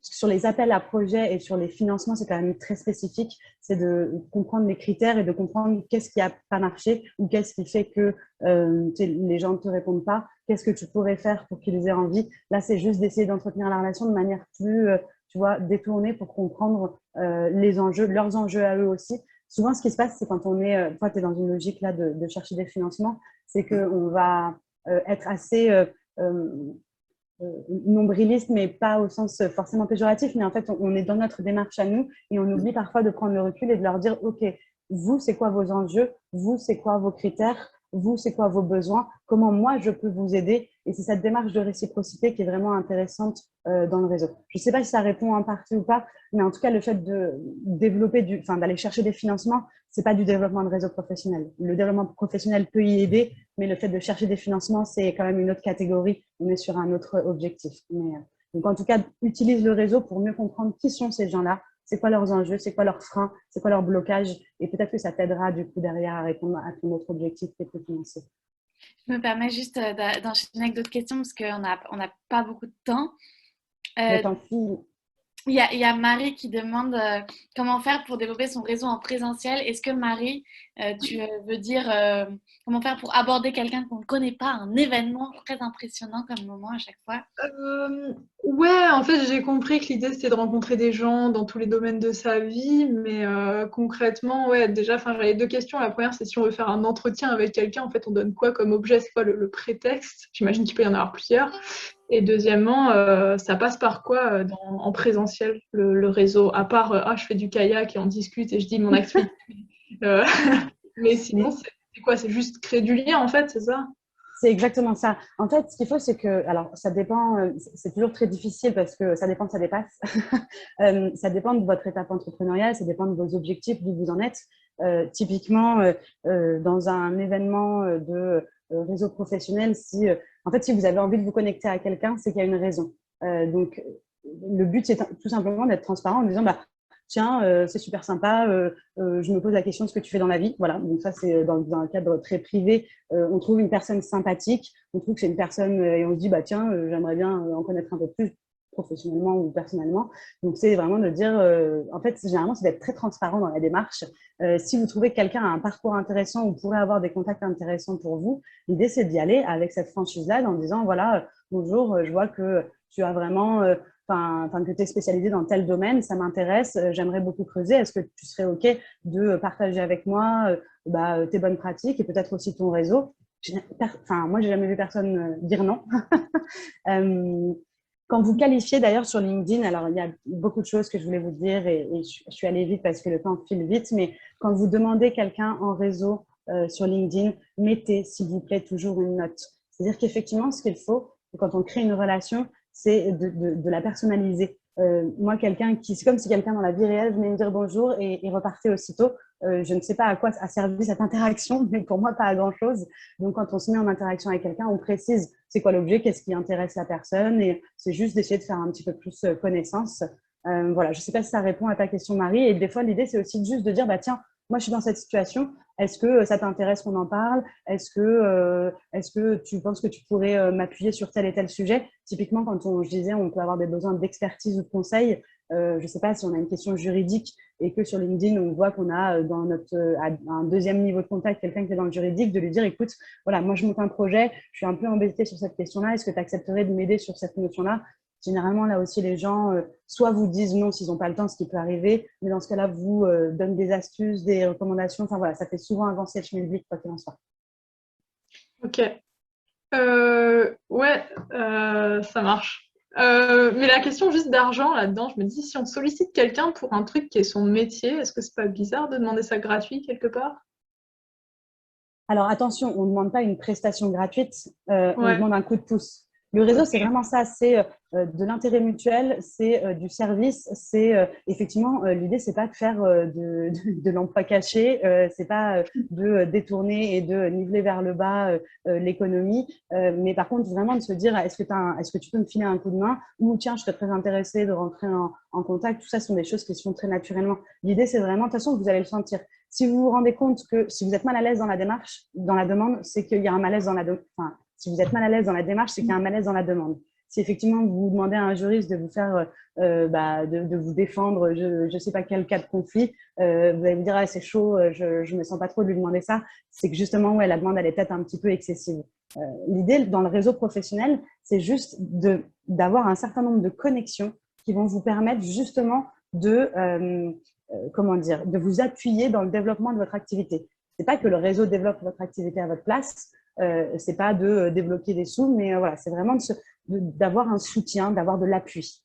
Speaker 1: sur les appels à projets et sur les financements, c'est quand même très spécifique. C'est de comprendre les critères et de comprendre qu'est-ce qui n'a pas marché ou qu'est-ce qui fait que les gens ne te répondent pas. Qu'est-ce que tu pourrais faire pour qu'ils aient envie? Là, c'est juste d'essayer d'entretenir la relation de manière plus, tu vois, détournée pour comprendre les enjeux, leurs enjeux à eux aussi. Souvent, ce qui se passe, c'est quand on est, toi, tu es dans une logique là de chercher des financements, c'est qu'on va être assez nombriliste, mais pas au sens forcément péjoratif, mais en fait, on est dans notre démarche à nous et on oublie parfois de prendre le recul et de leur dire, OK, vous, c'est quoi vos enjeux? Vous, c'est quoi vos critères? Vous, c'est quoi vos besoins? Comment moi, je peux vous aider? Et c'est cette démarche de réciprocité qui est vraiment intéressante dans le réseau. Je ne sais pas si ça répond en partie ou pas, mais en tout cas, le fait de développer, d'aller chercher des financements, c'est pas du développement de réseau professionnel. Le développement professionnel peut y aider, mais le fait de chercher des financements, c'est quand même une autre catégorie. On est sur un autre objectif. Donc, en tout cas, utilise le réseau pour mieux comprendre qui sont ces gens-là, c'est quoi leurs enjeux, c'est quoi leurs freins, c'est quoi leurs blocages, et peut-être que ça t'aidera du coup derrière à répondre à ton autre objectif qui est de financer.
Speaker 2: Je me permets juste d'enchaîner avec d'autres questions parce qu'on n'a pas beaucoup de temps.
Speaker 1: Mais
Speaker 2: Euh,
Speaker 1: tant pis.
Speaker 2: il y a Marie qui demande comment faire pour développer son réseau en présentiel. Est-ce que Marie, tu veux dire comment faire pour aborder quelqu'un qu'on ne connaît pas, un événement très impressionnant comme moment à chaque fois?
Speaker 4: Ouais, en fait, j'ai compris que l'idée c'était de rencontrer des gens dans tous les domaines de sa vie, mais concrètement, ouais, déjà, enfin, j'avais deux questions. La première, c'est si on veut faire un entretien avec quelqu'un, en fait, on donne quoi comme objet? C'est quoi le prétexte? J'imagine qu'il peut y en avoir plusieurs. Et deuxièmement, ça passe par quoi en présentiel, le réseau? À part, ah, je fais du kayak et on discute et je dis mon activité. Euh, mais sinon,
Speaker 1: Mais
Speaker 4: c'est quoi? C'est juste créer du lien, en fait, c'est ça?
Speaker 1: c'est exactement ça. En fait, ce qu'il faut, c'est que, alors, ça dépend, c'est toujours très difficile parce que ça dépend, ça dépasse. Ça dépend de votre étape entrepreneuriale, ça dépend de vos objectifs, d'où vous en êtes. Typiquement, dans un événement de réseau professionnel, en fait, si vous avez envie de vous connecter à quelqu'un, c'est qu'il y a une raison. Donc, le but, c'est tout simplement d'être transparent en disant, bah, tiens, c'est super sympa, je me pose la question de ce que tu fais dans la vie. Voilà, donc ça, c'est dans un cadre très privé. On trouve une personne sympathique, on trouve que c'est une personne et on se dit, bah, tiens, j'aimerais bien en connaître un peu plus professionnellement ou personnellement. Donc, c'est vraiment de dire, en fait, généralement, c'est d'être très transparent dans la démarche. Si vous trouvez que quelqu'un a un parcours intéressant ou pourrait avoir des contacts intéressants pour vous, l'idée, c'est d'y aller avec cette franchise-là en disant, voilà, bonjour, je vois que tu as vraiment que tu es spécialisé dans tel domaine, ça m'intéresse, j'aimerais beaucoup creuser. Est-ce que tu serais OK de partager avec moi tes bonnes pratiques et peut-être aussi ton réseau? Moi, j'ai jamais vu personne dire non. Quand vous qualifiez d'ailleurs sur LinkedIn, alors il y a beaucoup de choses que je voulais vous dire et je suis allée vite parce que le temps file vite, mais quand vous demandez quelqu'un en réseau sur LinkedIn, mettez s'il vous plaît toujours une note. C'est-à-dire qu'effectivement, ce qu'il faut, quand on crée une relation, c'est de la personnaliser. Moi, c'est comme si quelqu'un dans la vie réelle venait me dire bonjour et repartait aussitôt. Je ne sais pas à quoi a servi cette interaction, mais pour moi, pas à grand-chose. Donc, quand on se met en interaction avec quelqu'un, on précise c'est quoi l'objet, qu'est-ce qui intéresse la personne, et c'est juste d'essayer de faire un petit peu plus connaissance. Voilà, je ne sais pas si ça répond à ta question, Marie. Et des fois, l'idée, c'est aussi juste de dire, bah tiens, moi, je suis dans cette situation. Est-ce que ça t'intéresse qu'on en parle? Est-ce que tu penses que tu pourrais m'appuyer sur tel et tel sujet? Typiquement, je disais, on peut avoir des besoins d'expertise ou de conseil. je ne sais pas si on a une question juridique et que sur LinkedIn, on voit qu'on a à un deuxième niveau de contact quelqu'un qui est dans le juridique, de lui dire, écoute, voilà, moi je monte un projet, je suis un peu embêtée sur cette question-là, est-ce que tu accepterais de m'aider sur cette notion-là? Généralement, là aussi, les gens soit vous disent non s'ils n'ont pas le temps, ce qui peut arriver, mais dans ce cas-là, vous donnent des astuces, des recommandations. Enfin voilà, ça fait souvent avancer le schmilblick, quoi qu'il en soit.
Speaker 4: Ok. Ouais, ça marche. Mais la question juste d'argent là-dedans, je me dis, si on sollicite quelqu'un pour un truc qui est son métier, est-ce que c'est pas bizarre de demander ça gratuit quelque part?
Speaker 1: Alors attention, on ne demande pas une prestation gratuite, on
Speaker 4: Ouais,
Speaker 1: demande un coup de pouce. Le réseau, c'est
Speaker 4: ok.
Speaker 1: vraiment ça, c'est de l'intérêt mutuel, c'est du service, c'est effectivement, l'idée, c'est pas de faire de l'emploi caché, c'est pas de détourner et de niveler vers le bas l'économie, mais par contre, vraiment de se dire, est-ce que tu peux me filer un coup de main ou tiens, je serais très intéressée de rentrer en contact. Tout ça, ce sont des choses qui se font très naturellement. L'idée, c'est vraiment, de toute façon, vous allez le sentir. Si vous vous rendez compte que si vous êtes mal à l'aise dans la démarche, dans la demande, c'est qu'il y a un malaise dans la demande. Enfin, si vous êtes mal à l'aise dans la démarche, c'est qu'il y a un malaise dans la demande. Si effectivement vous demandez à un juriste de vous faire, de vous défendre, je ne sais pas quel cas de conflit, vous allez vous dire ah, c'est chaud, je me sens pas trop de lui demander ça. C'est que justement ouais, la demande elle est peut-être un petit peu excessive. L'idée dans le réseau professionnel, c'est juste d'avoir un certain nombre de connexions qui vont vous permettre justement comment dire, de vous appuyer dans le développement de votre activité. C'est pas que le réseau développe votre activité à votre place, c'est pas de débloquer des sous, mais voilà, c'est vraiment d'avoir un soutien, d'avoir de l'appui.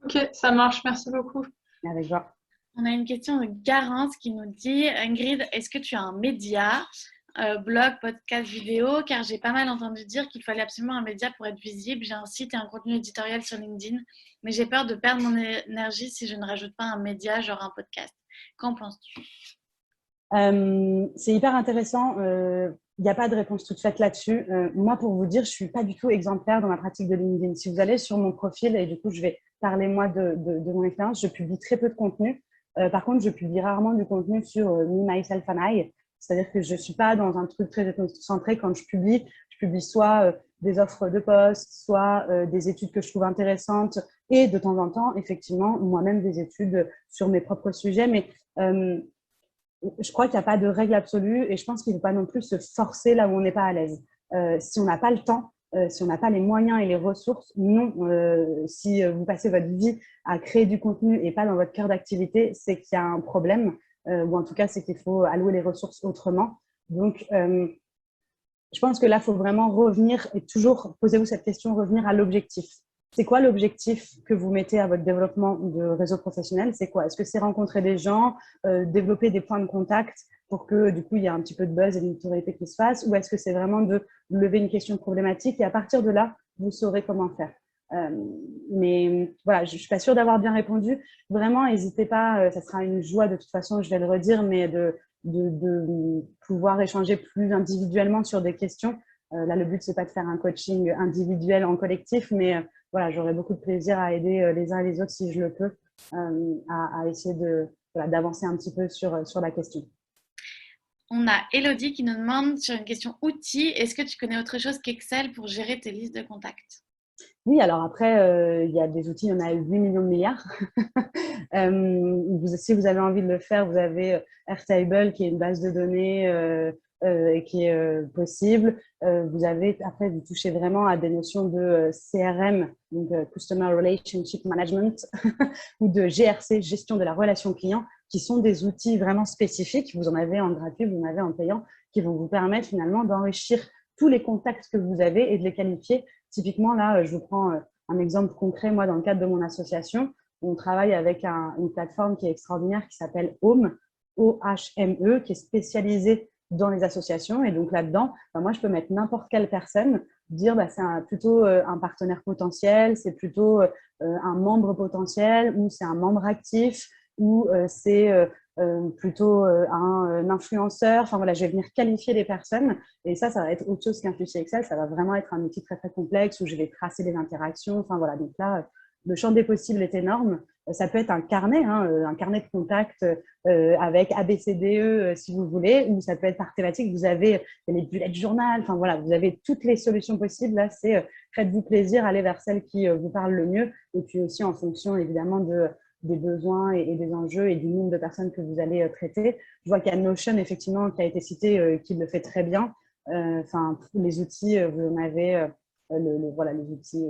Speaker 4: Ok, ça marche, merci beaucoup.
Speaker 1: Avec joie.
Speaker 2: On a une question de Garance qui nous dit Ingrid, est-ce que tu as un média, blog, podcast, vidéo? Car j'ai pas mal entendu dire qu'il fallait absolument un média pour être visible. J'ai un site et un contenu éditorial sur LinkedIn, mais j'ai peur de perdre mon énergie si je ne rajoute pas un média, genre un podcast. Qu'en penses-tu?
Speaker 1: C'est hyper intéressant. Il n'y a pas de réponse toute faite là-dessus. Moi, pour vous dire, je ne suis pas du tout exemplaire dans ma pratique de LinkedIn. Si vous allez sur mon profil, et du coup, je vais parler moi de mon expérience, je publie très peu de contenu. Par contre, je publie rarement du contenu sur Me, Myself and I. C'est-à-dire que je ne suis pas dans un truc très centré. Quand je publie soit des offres de poste, soit des études que je trouve intéressantes et de temps en temps, effectivement, moi-même des études sur mes propres sujets. Mais je crois qu'il n'y a pas de règle absolue et je pense qu'il ne faut pas non plus se forcer là où on n'est pas à l'aise. Si on n'a pas le temps, si on n'a pas les moyens et les ressources, non. Si vous passez votre vie à créer du contenu et pas dans votre cœur d'activité, c'est qu'il y a un problème, ou en tout cas, c'est qu'il faut allouer les ressources autrement. Donc, je pense que là, il faut vraiment revenir et toujours, posez-vous cette question, revenir à l'objectif. C'est quoi l'objectif que vous mettez à votre développement de réseau professionnel? C'est quoi? Est-ce que c'est rencontrer des gens, développer des points de contact pour que du coup il y ait un petit peu de buzz et de notoriété qui se fasse? Ou est-ce que c'est vraiment de lever une question problématique et à partir de là, vous saurez comment faire? Mais voilà, je ne suis pas sûre d'avoir bien répondu. Vraiment, n'hésitez pas, ça sera une joie de toute façon, je vais le redire, mais de pouvoir échanger plus individuellement sur des questions. Là, le but, c'est pas de faire un coaching individuel en collectif, mais voilà, j'aurais beaucoup de plaisir à aider les uns et les autres si je le peux, à essayer d'avancer un petit peu sur la question.
Speaker 2: On a Elodie qui nous demande sur une question outils, est-ce que tu connais autre chose qu'Excel pour gérer tes listes de contacts?
Speaker 1: Oui, alors après, il y a des outils, il y en a 8 millions de milliards. Si vous avez envie de le faire, vous avez Airtable qui est une base de données qui est possible. Après, vous touchez vraiment à des notions de CRM, donc Customer Relationship Management, ou de GRC, gestion de la relation client, qui sont des outils vraiment spécifiques. Vous en avez en gratuit, vous en avez en payant, qui vont vous permettre finalement d'enrichir tous les contacts que vous avez et de les qualifier. Typiquement, là, je vous prends un exemple concret. Moi, dans le cadre de mon association, on travaille avec une plateforme qui est extraordinaire qui s'appelle Home, O-H-M-E, qui est spécialisée dans les associations. Et donc là-dedans, moi, je peux mettre n'importe quelle personne, dire c'est plutôt un partenaire potentiel, c'est plutôt un membre potentiel, ou c'est un membre actif, ou c'est plutôt un influenceur. Enfin voilà, je vais venir qualifier les personnes et ça va être autre chose qu'un fichier Excel. Ça va vraiment être un outil très très complexe où je vais tracer les interactions. Enfin voilà, donc là, le champ des possibles est énorme. Ça peut être un carnet, hein, un carnet de contacts avec ABCDE si vous voulez, ou ça peut être par thématique. Vous avez les bullet journal, enfin voilà, vous avez toutes les solutions possibles. Là, c'est faites-vous plaisir, allez vers celle qui vous parle le mieux, et puis aussi en fonction évidemment des besoins et des enjeux et du nombre de personnes que vous allez traiter. Je vois qu'il y a Notion, effectivement, qui a été cité, qui le fait très bien. Enfin, les outils, vous en avez, voilà, les outils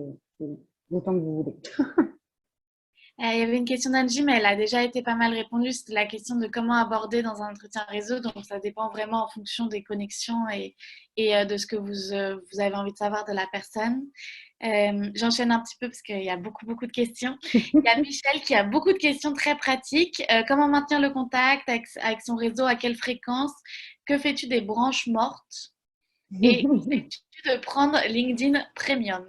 Speaker 1: autant que vous voulez.
Speaker 2: Il y avait une question d'Angie, mais elle a déjà été pas mal répondue. C'était la question de comment aborder dans un entretien réseau. Donc, ça dépend vraiment en fonction des connexions et de ce que vous avez envie de savoir de la personne. J'enchaîne un petit peu parce qu'il y a beaucoup, beaucoup de questions. Il y a Michel qui a beaucoup de questions très pratiques. Comment maintenir le contact avec son réseau? À quelle fréquence? Que fais-tu des branches mortes? Et conseilles-tu de prendre LinkedIn Premium?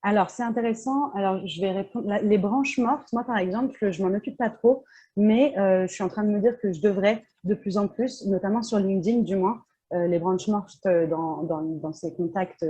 Speaker 1: Alors, c'est intéressant. Alors, je vais répondre. Les branches mortes, moi, par exemple, je m'en occupe pas trop, mais je suis en train de me dire que je devrais de plus en plus, notamment sur LinkedIn, du moins, les branches mortes dans ces contacts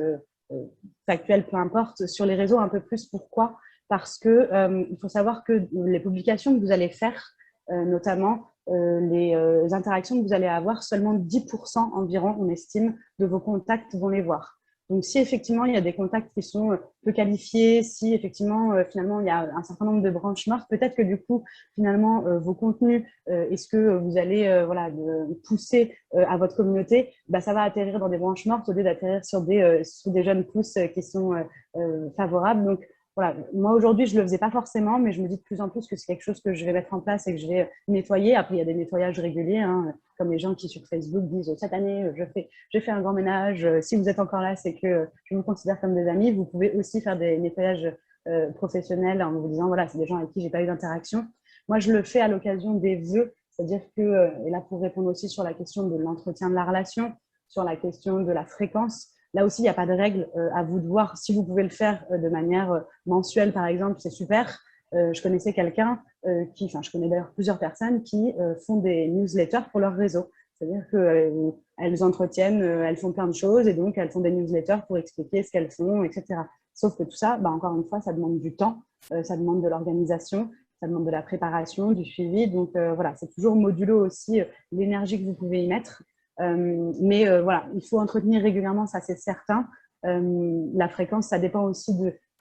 Speaker 1: factuels, peu importe, sur les réseaux un peu plus. Pourquoi? Parce que il faut savoir que les publications que vous allez faire, notamment les interactions que vous allez avoir, seulement 10% environ, on estime, de vos contacts vont les voir. Donc, si effectivement, il y a des contacts qui sont peu qualifiés, si effectivement, finalement, il y a un certain nombre de branches mortes, peut-être que du coup, finalement, vos contenus, est-ce que vous allez voilà, pousser à votre communauté, bah, ça va atterrir dans des branches mortes au lieu d'atterrir sur des jeunes pousses qui sont favorables. Donc, voilà, moi aujourd'hui, je ne le faisais pas forcément, mais je me dis de plus en plus que c'est quelque chose que je vais mettre en place et que je vais nettoyer. Après, il y a des nettoyages réguliers, hein, comme les gens qui sur Facebook disent cette année, je fais un grand ménage. Si vous êtes encore là, c'est que je vous considère comme des amis. Vous pouvez aussi faire des nettoyages professionnels en vous disant voilà, c'est des gens avec qui j'ai pas eu d'interaction. Moi, je le fais à l'occasion des vœux, c'est-à-dire que, et là pour répondre aussi sur la question de l'entretien de la relation, sur la question de la fréquence, là aussi, il n'y a pas de règle. À vous de voir si vous pouvez le faire de manière mensuelle, par exemple, c'est super. Je connaissais quelqu'un je connais d'ailleurs plusieurs personnes qui font des newsletters pour leur réseau. C'est-à-dire qu'elles entretiennent, elles font plein de choses et donc elles font des newsletters pour expliquer ce qu'elles font, etc. Sauf que tout ça, encore une fois, ça demande du temps, ça demande de l'organisation, ça demande de la préparation, du suivi. Donc voilà, c'est toujours modulo aussi l'énergie que vous pouvez y mettre. Mais voilà, il faut entretenir régulièrement, ça c'est certain. La fréquence, ça dépend aussi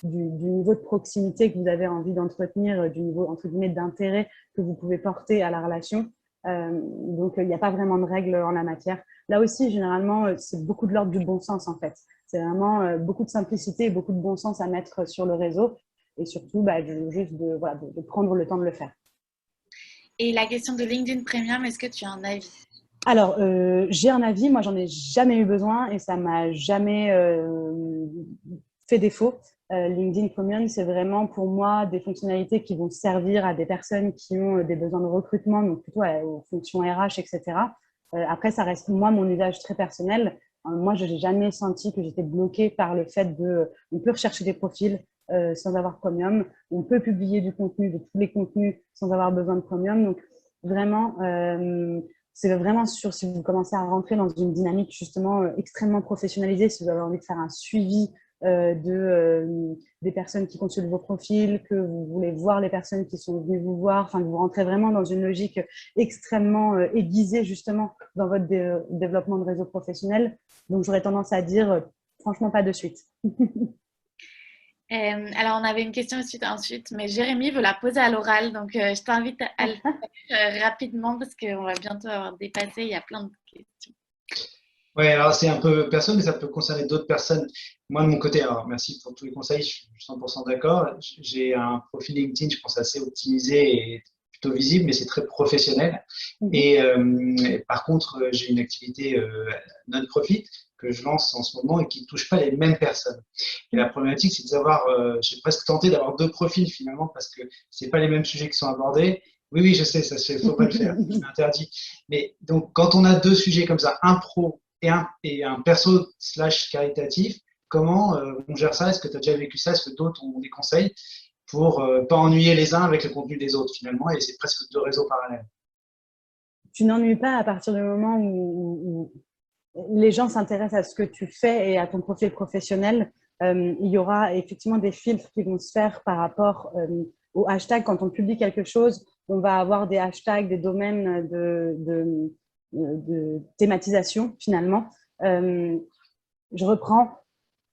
Speaker 1: du niveau de proximité que vous avez envie d'entretenir, du niveau entre guillemets d'intérêt que vous pouvez porter à la relation. Donc, il n'y a pas vraiment de règles en la matière. Là aussi, généralement, c'est beaucoup de l'ordre du bon sens en fait. C'est vraiment beaucoup de simplicité et beaucoup de bon sens à mettre sur le réseau et surtout juste de prendre le temps de le faire.
Speaker 2: Et la question de LinkedIn Premium, est-ce que tu as un avis?
Speaker 1: Alors, j'ai un avis. Moi, j'en ai jamais eu besoin et ça m'a jamais fait défaut. LinkedIn Premium, c'est vraiment pour moi des fonctionnalités qui vont servir à des personnes qui ont des besoins de recrutement, donc plutôt aux fonctions RH, etc. Après, ça reste moi mon usage très personnel. Moi, je n'ai jamais senti que j'étais bloquée par le fait on peut rechercher des profils sans avoir Premium, on peut publier du contenu, de tous les contenus sans avoir besoin de Premium. Donc, vraiment, c'est vraiment sûr si vous commencez à rentrer dans une dynamique justement extrêmement professionnalisée, si vous avez envie de faire un suivi des personnes qui consultent vos profils, que vous voulez voir les personnes qui sont venues vous voir, enfin que vous rentrez vraiment dans une logique extrêmement aiguisée justement dans votre développement de réseau professionnel. Donc j'aurais tendance à dire franchement pas de suite.
Speaker 2: Alors, on avait une question ensuite, mais Jérémy veut la poser à l'oral, donc je t'invite à le faire rapidement parce qu'on va bientôt avoir dépassé, il y a plein de questions.
Speaker 5: Ouais, alors c'est un peu perso, mais ça peut concerner d'autres personnes. Moi, de mon côté, alors merci pour tous les conseils, je suis 100% d'accord. J'ai un profil LinkedIn, je pense, assez optimisé et plutôt visible, mais c'est très professionnel. Et par contre, j'ai une activité non-profit que je lance en ce moment et qui ne touche pas les mêmes personnes. Et la problématique, c'est de savoir, j'ai presque tenté d'avoir deux profils finalement, parce que c'est pas les mêmes sujets qui sont abordés. Oui, je sais, ça se fait, faut pas le faire, c'est interdit. Mais donc, quand on a deux sujets comme ça, un pro et un perso / caritatif, comment on gère ça? Est-ce que tu as déjà vécu ça? Est-ce que d'autres ont des conseils pour pas ennuyer les uns avec le contenu des autres finalement? Et c'est presque deux réseaux parallèles.
Speaker 1: Tu n'ennuies pas à partir du moment où les gens s'intéressent à ce que tu fais et à ton profil professionnel. Il y aura effectivement des filtres qui vont se faire par rapport aux hashtags. Quand on publie quelque chose, on va avoir des hashtags, des domaines de thématisation finalement. Je reprends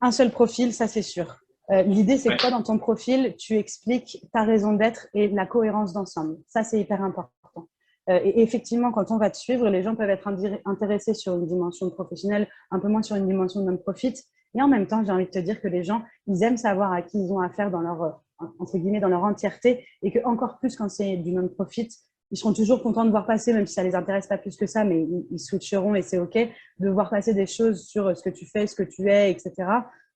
Speaker 1: un seul profil, ça c'est sûr. L'idée, c'est que toi, dans ton profil, tu expliques ta raison d'être et la cohérence d'ensemble. Ça, c'est hyper important. Et effectivement, quand on va te suivre, les gens peuvent être intéressés sur une dimension professionnelle, un peu moins sur une dimension non-profit. Et en même temps, j'ai envie de te dire que les gens, ils aiment savoir à qui ils ont affaire dans leur, entre guillemets, dans leur entièreté, et que encore plus quand c'est du non-profit, ils seront toujours contents de voir passer, même si ça les intéresse pas plus que ça, mais ils switcheront et c'est OK, de voir passer des choses sur ce que tu fais, ce que tu es, etc.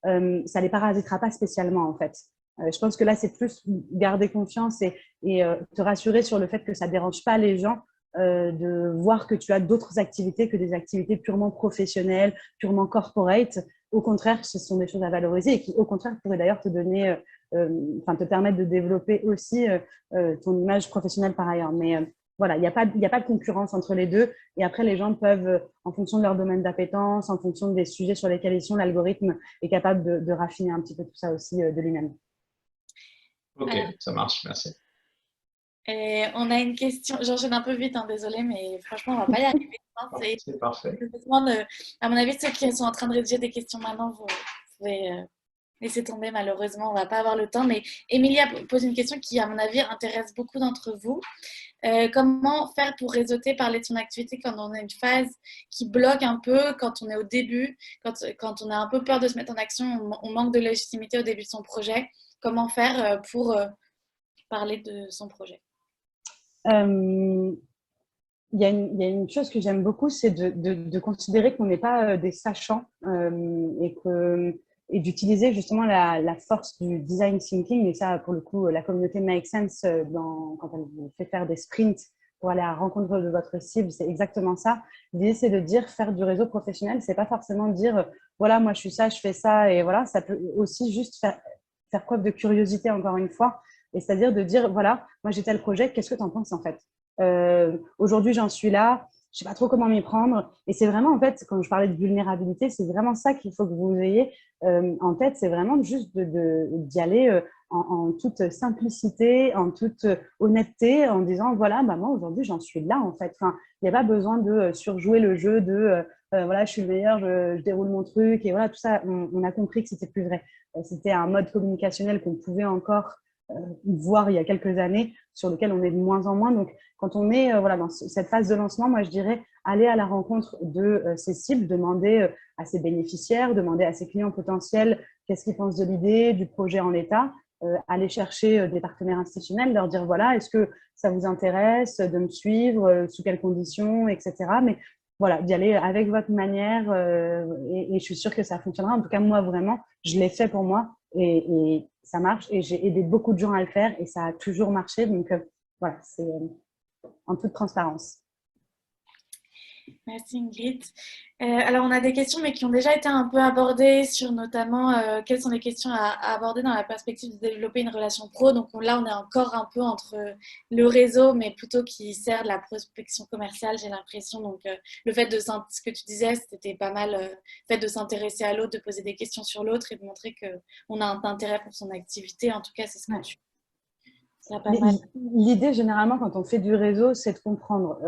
Speaker 1: Ça les parasitera pas spécialement, en fait. Je pense que là, c'est plus garder confiance et te rassurer sur le fait que ça ne dérange pas les gens de voir que tu as d'autres activités que des activités purement professionnelles, purement corporate. Au contraire, ce sont des choses à valoriser et qui, au contraire, pourraient d'ailleurs te donner, te permettre de développer aussi ton image professionnelle par ailleurs. Mais voilà, il n'y a pas de concurrence entre les deux. Et après, les gens peuvent, en fonction de leur domaine d'appétence, en fonction des sujets sur lesquels ils sont, l'algorithme est capable de raffiner un petit peu tout ça aussi de lui-même.
Speaker 5: Ok, ça marche, merci.
Speaker 2: Et on a une question, j'enchaîne un peu vite, hein, désolée, mais franchement, on ne va pas y arriver.
Speaker 5: C'est parfait.
Speaker 2: À mon avis, ceux qui sont en train de rédiger des questions maintenant, vous pouvez laisser tomber, malheureusement, on ne va pas avoir le temps. Mais Emilia pose une question qui, à mon avis, intéresse beaucoup d'entre vous. Comment faire pour réseauter, parler de son activité quand on a une phase qui bloque un peu, quand on est au début, quand on a un peu peur de se mettre en action, on manque de légitimité au début de son projet. Comment faire pour parler de son projet?
Speaker 1: Il y a une chose que j'aime beaucoup, c'est de considérer qu'on n'est pas des sachants et d'utiliser justement la force du design thinking. Et ça, pour le coup, la communauté Make Sense, quand elle vous fait faire des sprints pour aller à la rencontre de votre cible, c'est exactement ça. L'idée, c'est de dire faire du réseau professionnel. C'est pas forcément dire voilà, moi je suis ça, je fais ça, et voilà. Ça peut aussi juste faire preuve de curiosité, encore une fois. Et c'est-à-dire de dire voilà, moi j'ai tel projet, qu'est-ce que tu en penses en fait? Aujourd'hui, j'en suis là, je ne sais pas trop comment m'y prendre. Et c'est vraiment, en fait, quand je parlais de vulnérabilité, c'est vraiment ça qu'il faut que vous ayez en tête. C'est vraiment juste d'y aller en toute simplicité, en toute honnêteté, en disant, voilà, bah, moi, aujourd'hui, j'en suis là, en fait. Enfin, il n'y a pas besoin de surjouer le jeu de, voilà, je suis le meilleur, je déroule mon truc. Et voilà, tout ça, on a compris que c'était plus vrai. C'était un mode communicationnel qu'on pouvait encore voir il y a quelques années, sur lequel on est de moins en moins. Donc, quand on est voilà, dans cette phase de lancement, moi, je dirais aller à la rencontre de ces cibles, demander à ses bénéficiaires, demander à ses clients potentiels qu'est-ce qu'ils pensent de l'idée, du projet en l'état, aller chercher des partenaires institutionnels, leur dire voilà, est-ce que ça vous intéresse de me suivre, sous quelles conditions, etc. Mais voilà, d'y aller avec votre manière et je suis sûre que ça fonctionnera. En tout cas, moi, vraiment, je l'ai fait pour moi et ça marche. Et j'ai aidé beaucoup de gens à le faire et ça a toujours marché. Donc, voilà, c'est en toute transparence.
Speaker 2: Merci Ingrid. Alors on a des questions mais qui ont déjà été un peu abordées sur notamment quelles sont les questions à aborder dans la perspective de développer une relation pro. Donc là on est encore un peu entre le réseau mais plutôt qui sert de la prospection commerciale, j'ai l'impression. Donc le fait de ce que tu disais, c'était pas mal, le fait de s'intéresser à l'autre, de poser des questions sur l'autre et de montrer qu'on a un intérêt pour son activité. En tout cas c'est ce que tu...
Speaker 1: L'idée, généralement, quand on fait du réseau, c'est de comprendre.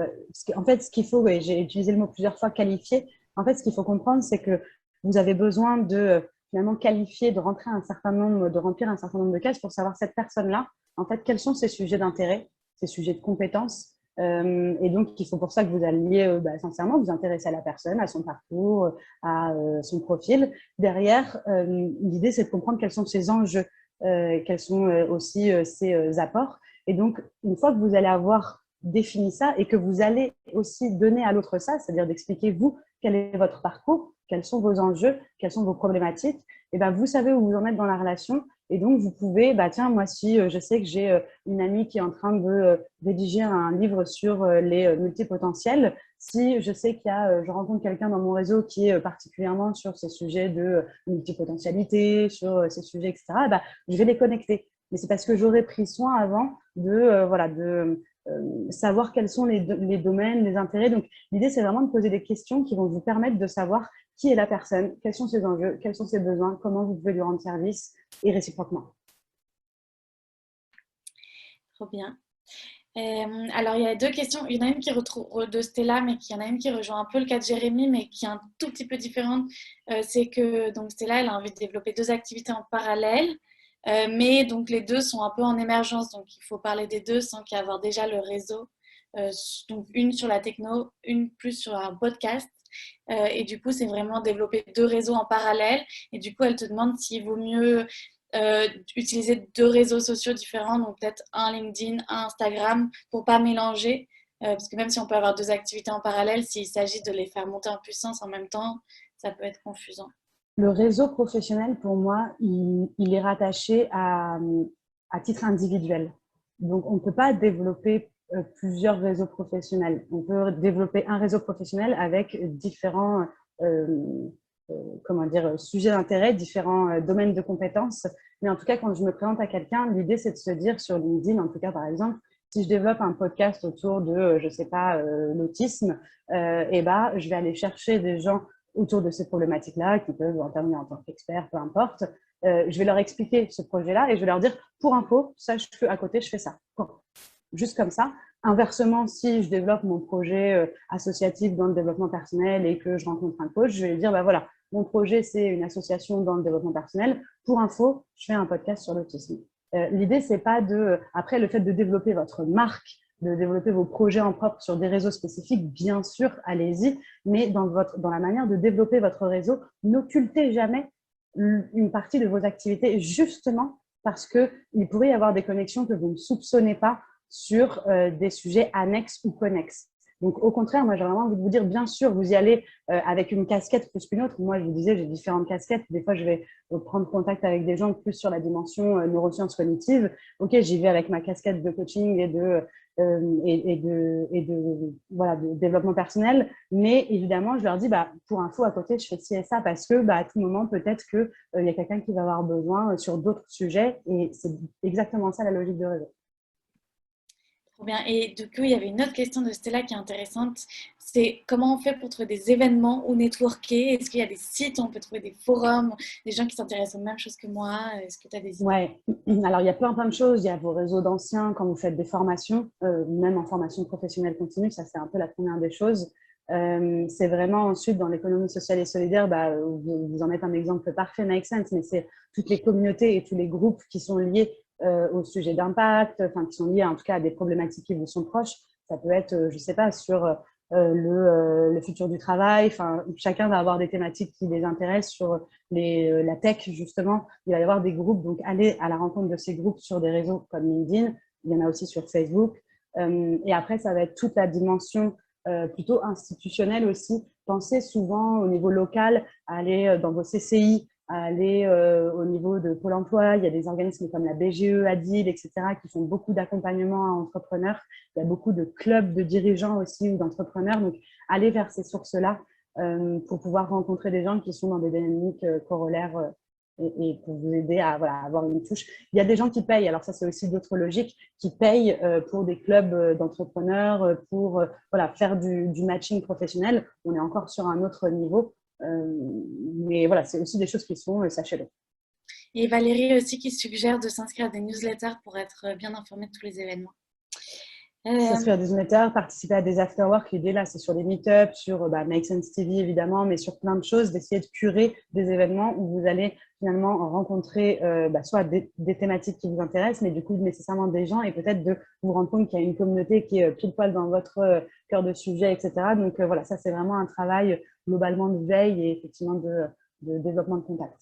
Speaker 1: En fait, ce qu'il faut, et j'ai utilisé le mot plusieurs fois, qualifier. En fait, ce qu'il faut comprendre, c'est que vous avez besoin de finalement qualifier, de remplir un certain nombre de cases pour savoir cette personne-là, en fait, quels sont ses sujets d'intérêt, ses sujets de compétences. Et donc, il faut pour ça que vous alliez sincèrement vous intéresser à la personne, à son parcours, à son profil. Derrière, l'idée, c'est de comprendre quels sont ses enjeux. Quels sont aussi ses apports. Et donc, une fois que vous allez avoir défini ça et que vous allez aussi donner à l'autre ça, c'est-à-dire d'expliquer vous, quel est votre parcours, quels sont vos enjeux, quelles sont vos problématiques, et ben, vous savez où vous en êtes dans la relation. Et donc, vous pouvez, tiens, moi, si je sais que j'ai une amie qui est en train de rédiger un livre sur les multipotentiels, si je sais je rencontre quelqu'un dans mon réseau qui est particulièrement sur ces sujets de multipotentialité, sur ces sujets, etc., je vais les connecter. Mais c'est parce que j'aurais pris soin avant de savoir quels sont les domaines, les intérêts. Donc, l'idée, c'est vraiment de poser des questions qui vont vous permettre de savoir qui est la personne, quels sont ses enjeux, quels sont ses besoins, comment vous pouvez lui rendre service et réciproquement.
Speaker 2: Trop bien. Alors, il y a deux questions. Il y en a une qui retrouve de Stella, mais il y en a une qui rejoint un peu le cas de Jérémy, mais qui est un tout petit peu différente. C'est que donc Stella, elle a envie de développer 2 activités en parallèle, mais donc les 2 sont un peu en émergence. Donc, il faut parler des 2 sans qu'il y ait avoir déjà le réseau. Donc, une sur la techno, une plus sur un podcast. Et du coup, c'est vraiment développer 2 réseaux en parallèle. Et du coup, elle te demande s'il vaut mieux utiliser 2 réseaux sociaux différents, donc peut-être un LinkedIn, un Instagram, pour pas mélanger, parce que même si on peut avoir 2 activités en parallèle, s'il s'agit de les faire monter en puissance en même temps, ça peut être confusant.
Speaker 1: Le réseau professionnel, pour moi, il est rattaché à titre individuel. Donc, on ne peut pas développer plusieurs réseaux professionnels. On peut développer un réseau professionnel avec différents comment dire, sujets d'intérêt, différents domaines de compétences. Mais en tout cas, quand je me présente à quelqu'un, l'idée, c'est de se dire sur LinkedIn, en tout cas, par exemple, si je développe un podcast autour de, je ne sais pas, l'autisme, et ben, je vais aller chercher des gens autour de ces problématiques-là, qui peuvent intervenir en tant qu'experts, peu importe. Je vais leur expliquer ce projet-là et je vais leur dire, pour info, sache qu'à côté, je fais ça. Bon. Juste comme ça. Inversement, si je développe mon projet associatif dans le développement personnel et que je rencontre un coach, je vais lui dire, bah voilà, mon projet, c'est une association dans le développement personnel. Pour info, je fais un podcast sur l'autisme. L'idée, c'est pas de… Après, le fait de développer votre marque, de développer vos projets en propre sur des réseaux spécifiques, bien sûr, allez-y, mais dans la manière de développer votre réseau, n'occultez jamais une partie de vos activités, justement parce qu'il pourrait y avoir des connexions que vous ne soupçonnez pas sur des sujets annexes ou connexes. Donc, au contraire, moi, j'ai vraiment envie de vous dire, bien sûr, vous y allez avec une casquette plus qu'une autre. Moi, je vous disais, j'ai différentes casquettes. Des fois, je vais prendre contact avec des gens plus sur la dimension neurosciences cognitives. OK, j'y vais avec ma casquette de coaching et voilà, de développement personnel. Mais évidemment, je leur dis, bah, pour info, à côté, je fais ci et ça parce que, bah, à tout moment, peut-être qu'il y a quelqu'un qui va avoir besoin sur d'autres sujets. Et c'est exactement ça, la logique de réseau.
Speaker 2: Trop bien. Et du coup, il y avait une autre question de Stella qui est intéressante. C'est comment on fait pour trouver des événements ou networker? Est-ce qu'il y a des sites où on peut trouver des forums, des gens qui s'intéressent aux mêmes choses que moi? Est-ce que tu as des idées?
Speaker 1: Ouais, alors il y a plein de choses. Il y a vos réseaux d'anciens quand vous faites des formations, même en formation professionnelle continue, ça c'est un peu la première des choses. C'est vraiment ensuite dans l'économie sociale et solidaire, bah, vous en êtes un exemple parfait, Make Sense, mais c'est toutes les communautés et tous les groupes qui sont liés au sujet d'impact, enfin qui sont liés en tout cas à des problématiques qui vous sont proches. Ça peut être, je sais pas, sur le futur du travail. Enfin, chacun va avoir des thématiques qui les intéressent sur la tech, justement. Il va y avoir des groupes, donc allez à la rencontre de ces groupes sur des réseaux comme LinkedIn. Il y en a aussi sur Facebook. Et après, ça va être toute la dimension plutôt institutionnelle aussi. Pensez souvent au niveau local, à aller dans vos CCI, à aller au niveau de Pôle emploi. Il y a des organismes comme la BGE, ADIL, etc., qui font beaucoup d'accompagnement à entrepreneurs. Il y a beaucoup de clubs de dirigeants aussi ou d'entrepreneurs. Donc, allez vers ces sources-là pour pouvoir rencontrer des gens qui sont dans des dynamiques corollaires et pour vous aider à voilà, avoir une touche. Il y a des gens qui payent, alors ça c'est aussi d'autres logiques, qui payent pour des clubs d'entrepreneurs, pour voilà, faire du matching professionnel. On est encore sur un autre niveau. Mais voilà, c'est aussi des choses qui sont, sachez-le.
Speaker 2: Et Valérie aussi qui suggère de s'inscrire à des newsletters pour être bien informée de tous les événements.
Speaker 1: S'inscrire à des newsletters, participer à des afterwork, l'idée là c'est sur les meet-ups, sur Make Sense TV évidemment, mais sur plein de choses, d'essayer de curer des événements où vous allez finalement rencontrer soit des thématiques qui vous intéressent, mais du coup nécessairement des gens et peut-être de vous rendre compte qu'il y a une communauté qui est pile poil dans votre cœur de sujet, etc. Donc voilà, ça c'est vraiment un travail globalement de veille et effectivement de développement de contact.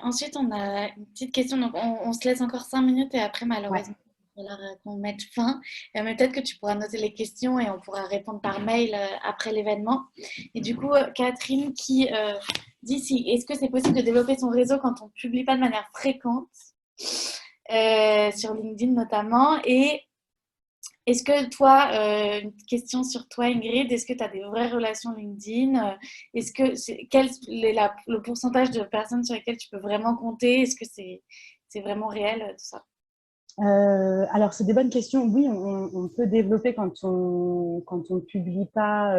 Speaker 2: Ensuite, on a une petite question, donc on se laisse encore 5 minutes et après malheureusement, il va falloir qu'on mette fin. Mais peut-être que tu pourras noter les questions et on pourra répondre par mail après l'événement. Et du coup, Catherine qui dit est-ce que c'est possible de développer son réseau quand on ne publie pas de manière fréquente sur LinkedIn notamment. Et est-ce que toi, une question sur toi Ingrid, est-ce que tu as des vraies relations LinkedIn? Est-ce que quel est le pourcentage de personnes sur lesquelles tu peux vraiment compter? Est-ce que c'est vraiment réel tout ça?
Speaker 1: Alors, c'est des bonnes questions. Oui, on peut développer quand on ne publie pas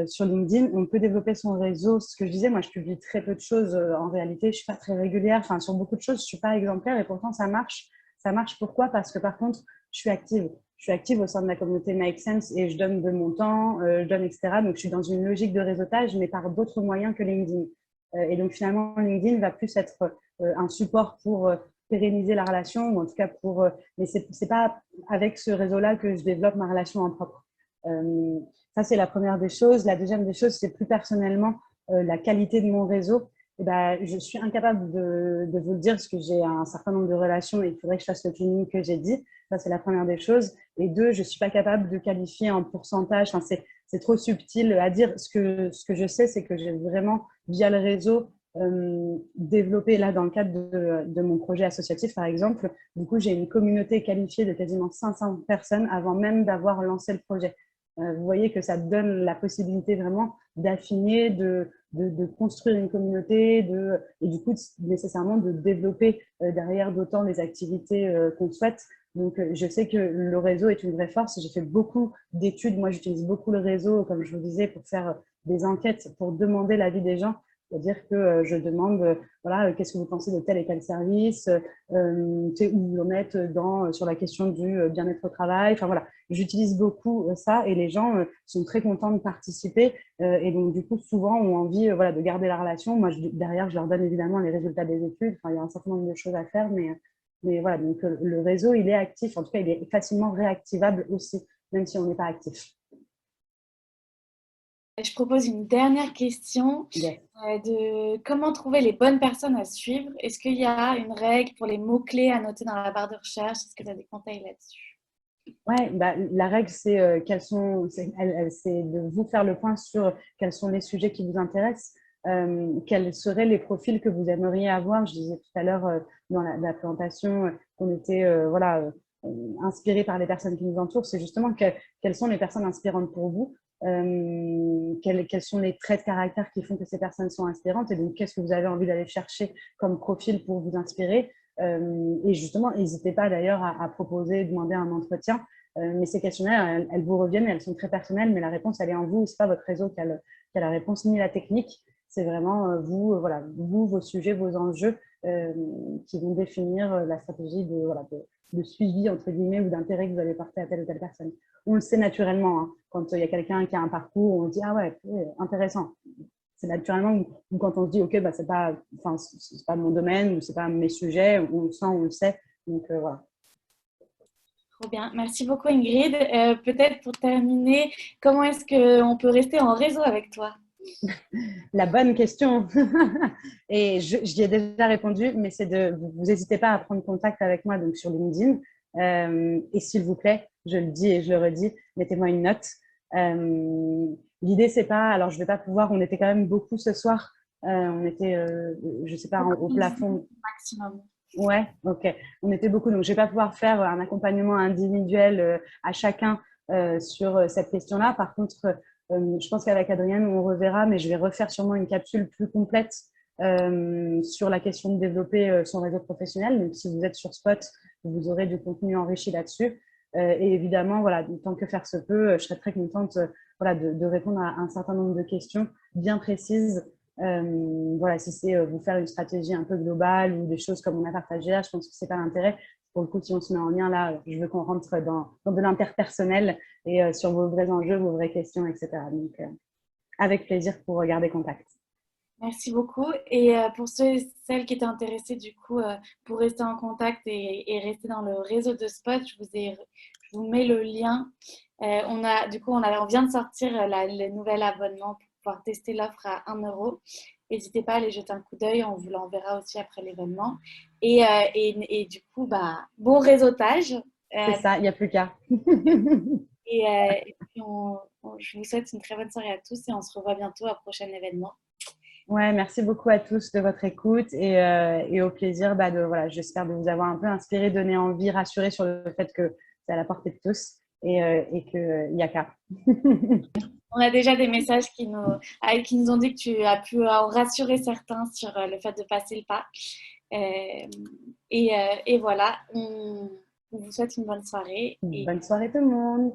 Speaker 1: sur LinkedIn, on peut développer son réseau. Ce que je disais, moi, je publie très peu de choses. En réalité, je ne suis pas très régulière. Enfin, sur beaucoup de choses, je ne suis pas exemplaire et pourtant, ça marche. Ça marche pourquoi? Parce que par contre, je suis active. Je suis active au sein de la communauté Make Sense et je donne de mon temps, je donne, etc. Donc, je suis dans une logique de réseautage, mais par d'autres moyens que LinkedIn. Et donc, finalement, LinkedIn va plus être un support pour pérenniser la relation, ou en tout cas pour… mais ce n'est pas avec ce réseau-là que je développe ma relation en propre. Ça, c'est la première des choses. La deuxième des choses, c'est plus personnellement la qualité de mon réseau. Et ben, je suis incapable de vous le dire parce que j'ai un certain nombre de relations et il faudrait que je fasse le tuning que j'ai dit. Ça, c'est la première des choses. Et deux, je ne suis pas capable de qualifier en pourcentage. Enfin, c'est trop subtil à dire. Ce que je sais, c'est que j'ai vraiment, via le réseau, développé là dans le cadre de mon projet associatif, par exemple. Du coup, j'ai une communauté qualifiée de quasiment 500 personnes avant même d'avoir lancé le projet. Vous voyez que ça donne la possibilité vraiment d'affiner, de construire une communauté et du coup, nécessairement de développer derrière d'autant les activités qu'on souhaite. Donc, je sais que le réseau est une vraie force. J'ai fait beaucoup d'études. Moi, j'utilise beaucoup le réseau, comme je vous disais, pour faire des enquêtes, pour demander l'avis des gens. C'est-à-dire que je demande, voilà, qu'est-ce que vous pensez de tel et tel service, où vous en êtes sur la question du bien-être au travail. Enfin, voilà, j'utilise beaucoup ça et les gens sont très contents de participer et donc, du coup, souvent, ont envie voilà, de garder la relation. Moi, derrière, je leur donne évidemment les résultats des études. Enfin, il y a un certain nombre de choses à faire, mais voilà, donc le réseau, il est actif. En tout cas, il est facilement réactivable aussi, même si on n'est pas actif.
Speaker 2: Je propose une dernière question de comment trouver les bonnes personnes à suivre. Est-ce qu'il y a une règle pour les mots-clés à noter dans la barre de recherche? Est-ce que tu as des conseils là-dessus?
Speaker 1: Ouais, bah, la règle, c'est c'est de vous faire le point sur quels sont les sujets qui vous intéressent, quels seraient les profils que vous aimeriez avoir. Je disais tout à l'heure dans la présentation qu'on était voilà, inspiré par les personnes qui nous entourent. C'est justement quelles sont les personnes inspirantes pour vous, quels sont les traits de caractère qui font que ces personnes sont inspirantes et donc qu'est-ce que vous avez envie d'aller chercher comme profil pour vous inspirer. Et justement, n'hésitez pas d'ailleurs à proposer, demander un entretien. Mais ces questionnaires, elles vous reviennent, elles sont très personnelles, mais la réponse, elle est en vous. Ce n'est pas votre réseau qui a la réponse, ni la technique. C'est vraiment vous, voilà, vous, vos sujets, vos enjeux qui vont définir la stratégie de suivi, entre guillemets, ou d'intérêt que vous allez porter à telle ou telle personne. On le sait naturellement. Hein. Quand il y a quelqu'un qui a un parcours, on se dit « Ah ouais, intéressant ». C'est naturellement, ou quand on se dit « Ok, bah, c'est pas mon domaine, ou c'est pas mes sujets », on le sent, on le sait. Donc voilà.
Speaker 2: Trop bien. Merci beaucoup Ingrid. Peut-être pour terminer, comment est-ce qu'on peut rester en réseau avec toi?
Speaker 1: La bonne question. Et j'y ai déjà répondu, mais c'est vous n'hésitez pas à prendre contact avec moi donc sur LinkedIn. Et s'il vous plaît, je le dis et je le redis, mettez-moi une note. L'idée, c'est pas… Alors, je ne vais pas pouvoir… On était quand même beaucoup ce soir. On était, je ne sais pas, au plafond.
Speaker 2: Maximum.
Speaker 1: Ouais, ok. On était beaucoup, donc je ne vais pas pouvoir faire un accompagnement individuel à chacun sur cette question-là. Par contre, je pense qu'avec Adrienne, on reverra, mais je vais refaire sûrement une capsule plus complète sur la question de développer son réseau professionnel. Donc, si vous êtes sur Spot, vous aurez du contenu enrichi là-dessus. Et évidemment, voilà, tant que faire se peut, je serais très contente voilà, de répondre à un certain nombre de questions bien précises. Voilà, si c'est vous faire une stratégie un peu globale ou des choses comme on a partagé là, je pense que c'est pas l'intérêt. Pour le coup, si on se met en lien là, je veux qu'on rentre dans de l'interpersonnel et sur vos vrais enjeux, vos vraies questions, etc. Donc, avec plaisir pour garder contact.
Speaker 2: Merci beaucoup. Et pour ceux et celles qui étaient intéressés, du coup, pour rester en contact et rester dans le réseau de Spot, je vous mets le lien. On vient de sortir le nouvel abonnement pour pouvoir tester l'offre à 1 €. N'hésitez pas à aller jeter un coup d'œil, on vous l'enverra aussi après l'événement. Et du coup, bon réseautage.
Speaker 1: C'est ça, il n'y a plus qu'à.
Speaker 2: Et puis, je vous souhaite une très bonne soirée à tous et on se revoit bientôt à prochain événement.
Speaker 1: Ouais, merci beaucoup à tous de votre écoute et au plaisir j'espère de vous avoir un peu inspiré, donné envie, rassuré sur le fait que c'est à la portée de tous et qu'il n'y a qu'à.
Speaker 2: On a déjà des messages qui nous ont dit que tu as pu en rassurer certains sur le fait de passer le pas. Et voilà, on vous souhaite une bonne soirée. Et
Speaker 1: Bonne soirée tout le monde.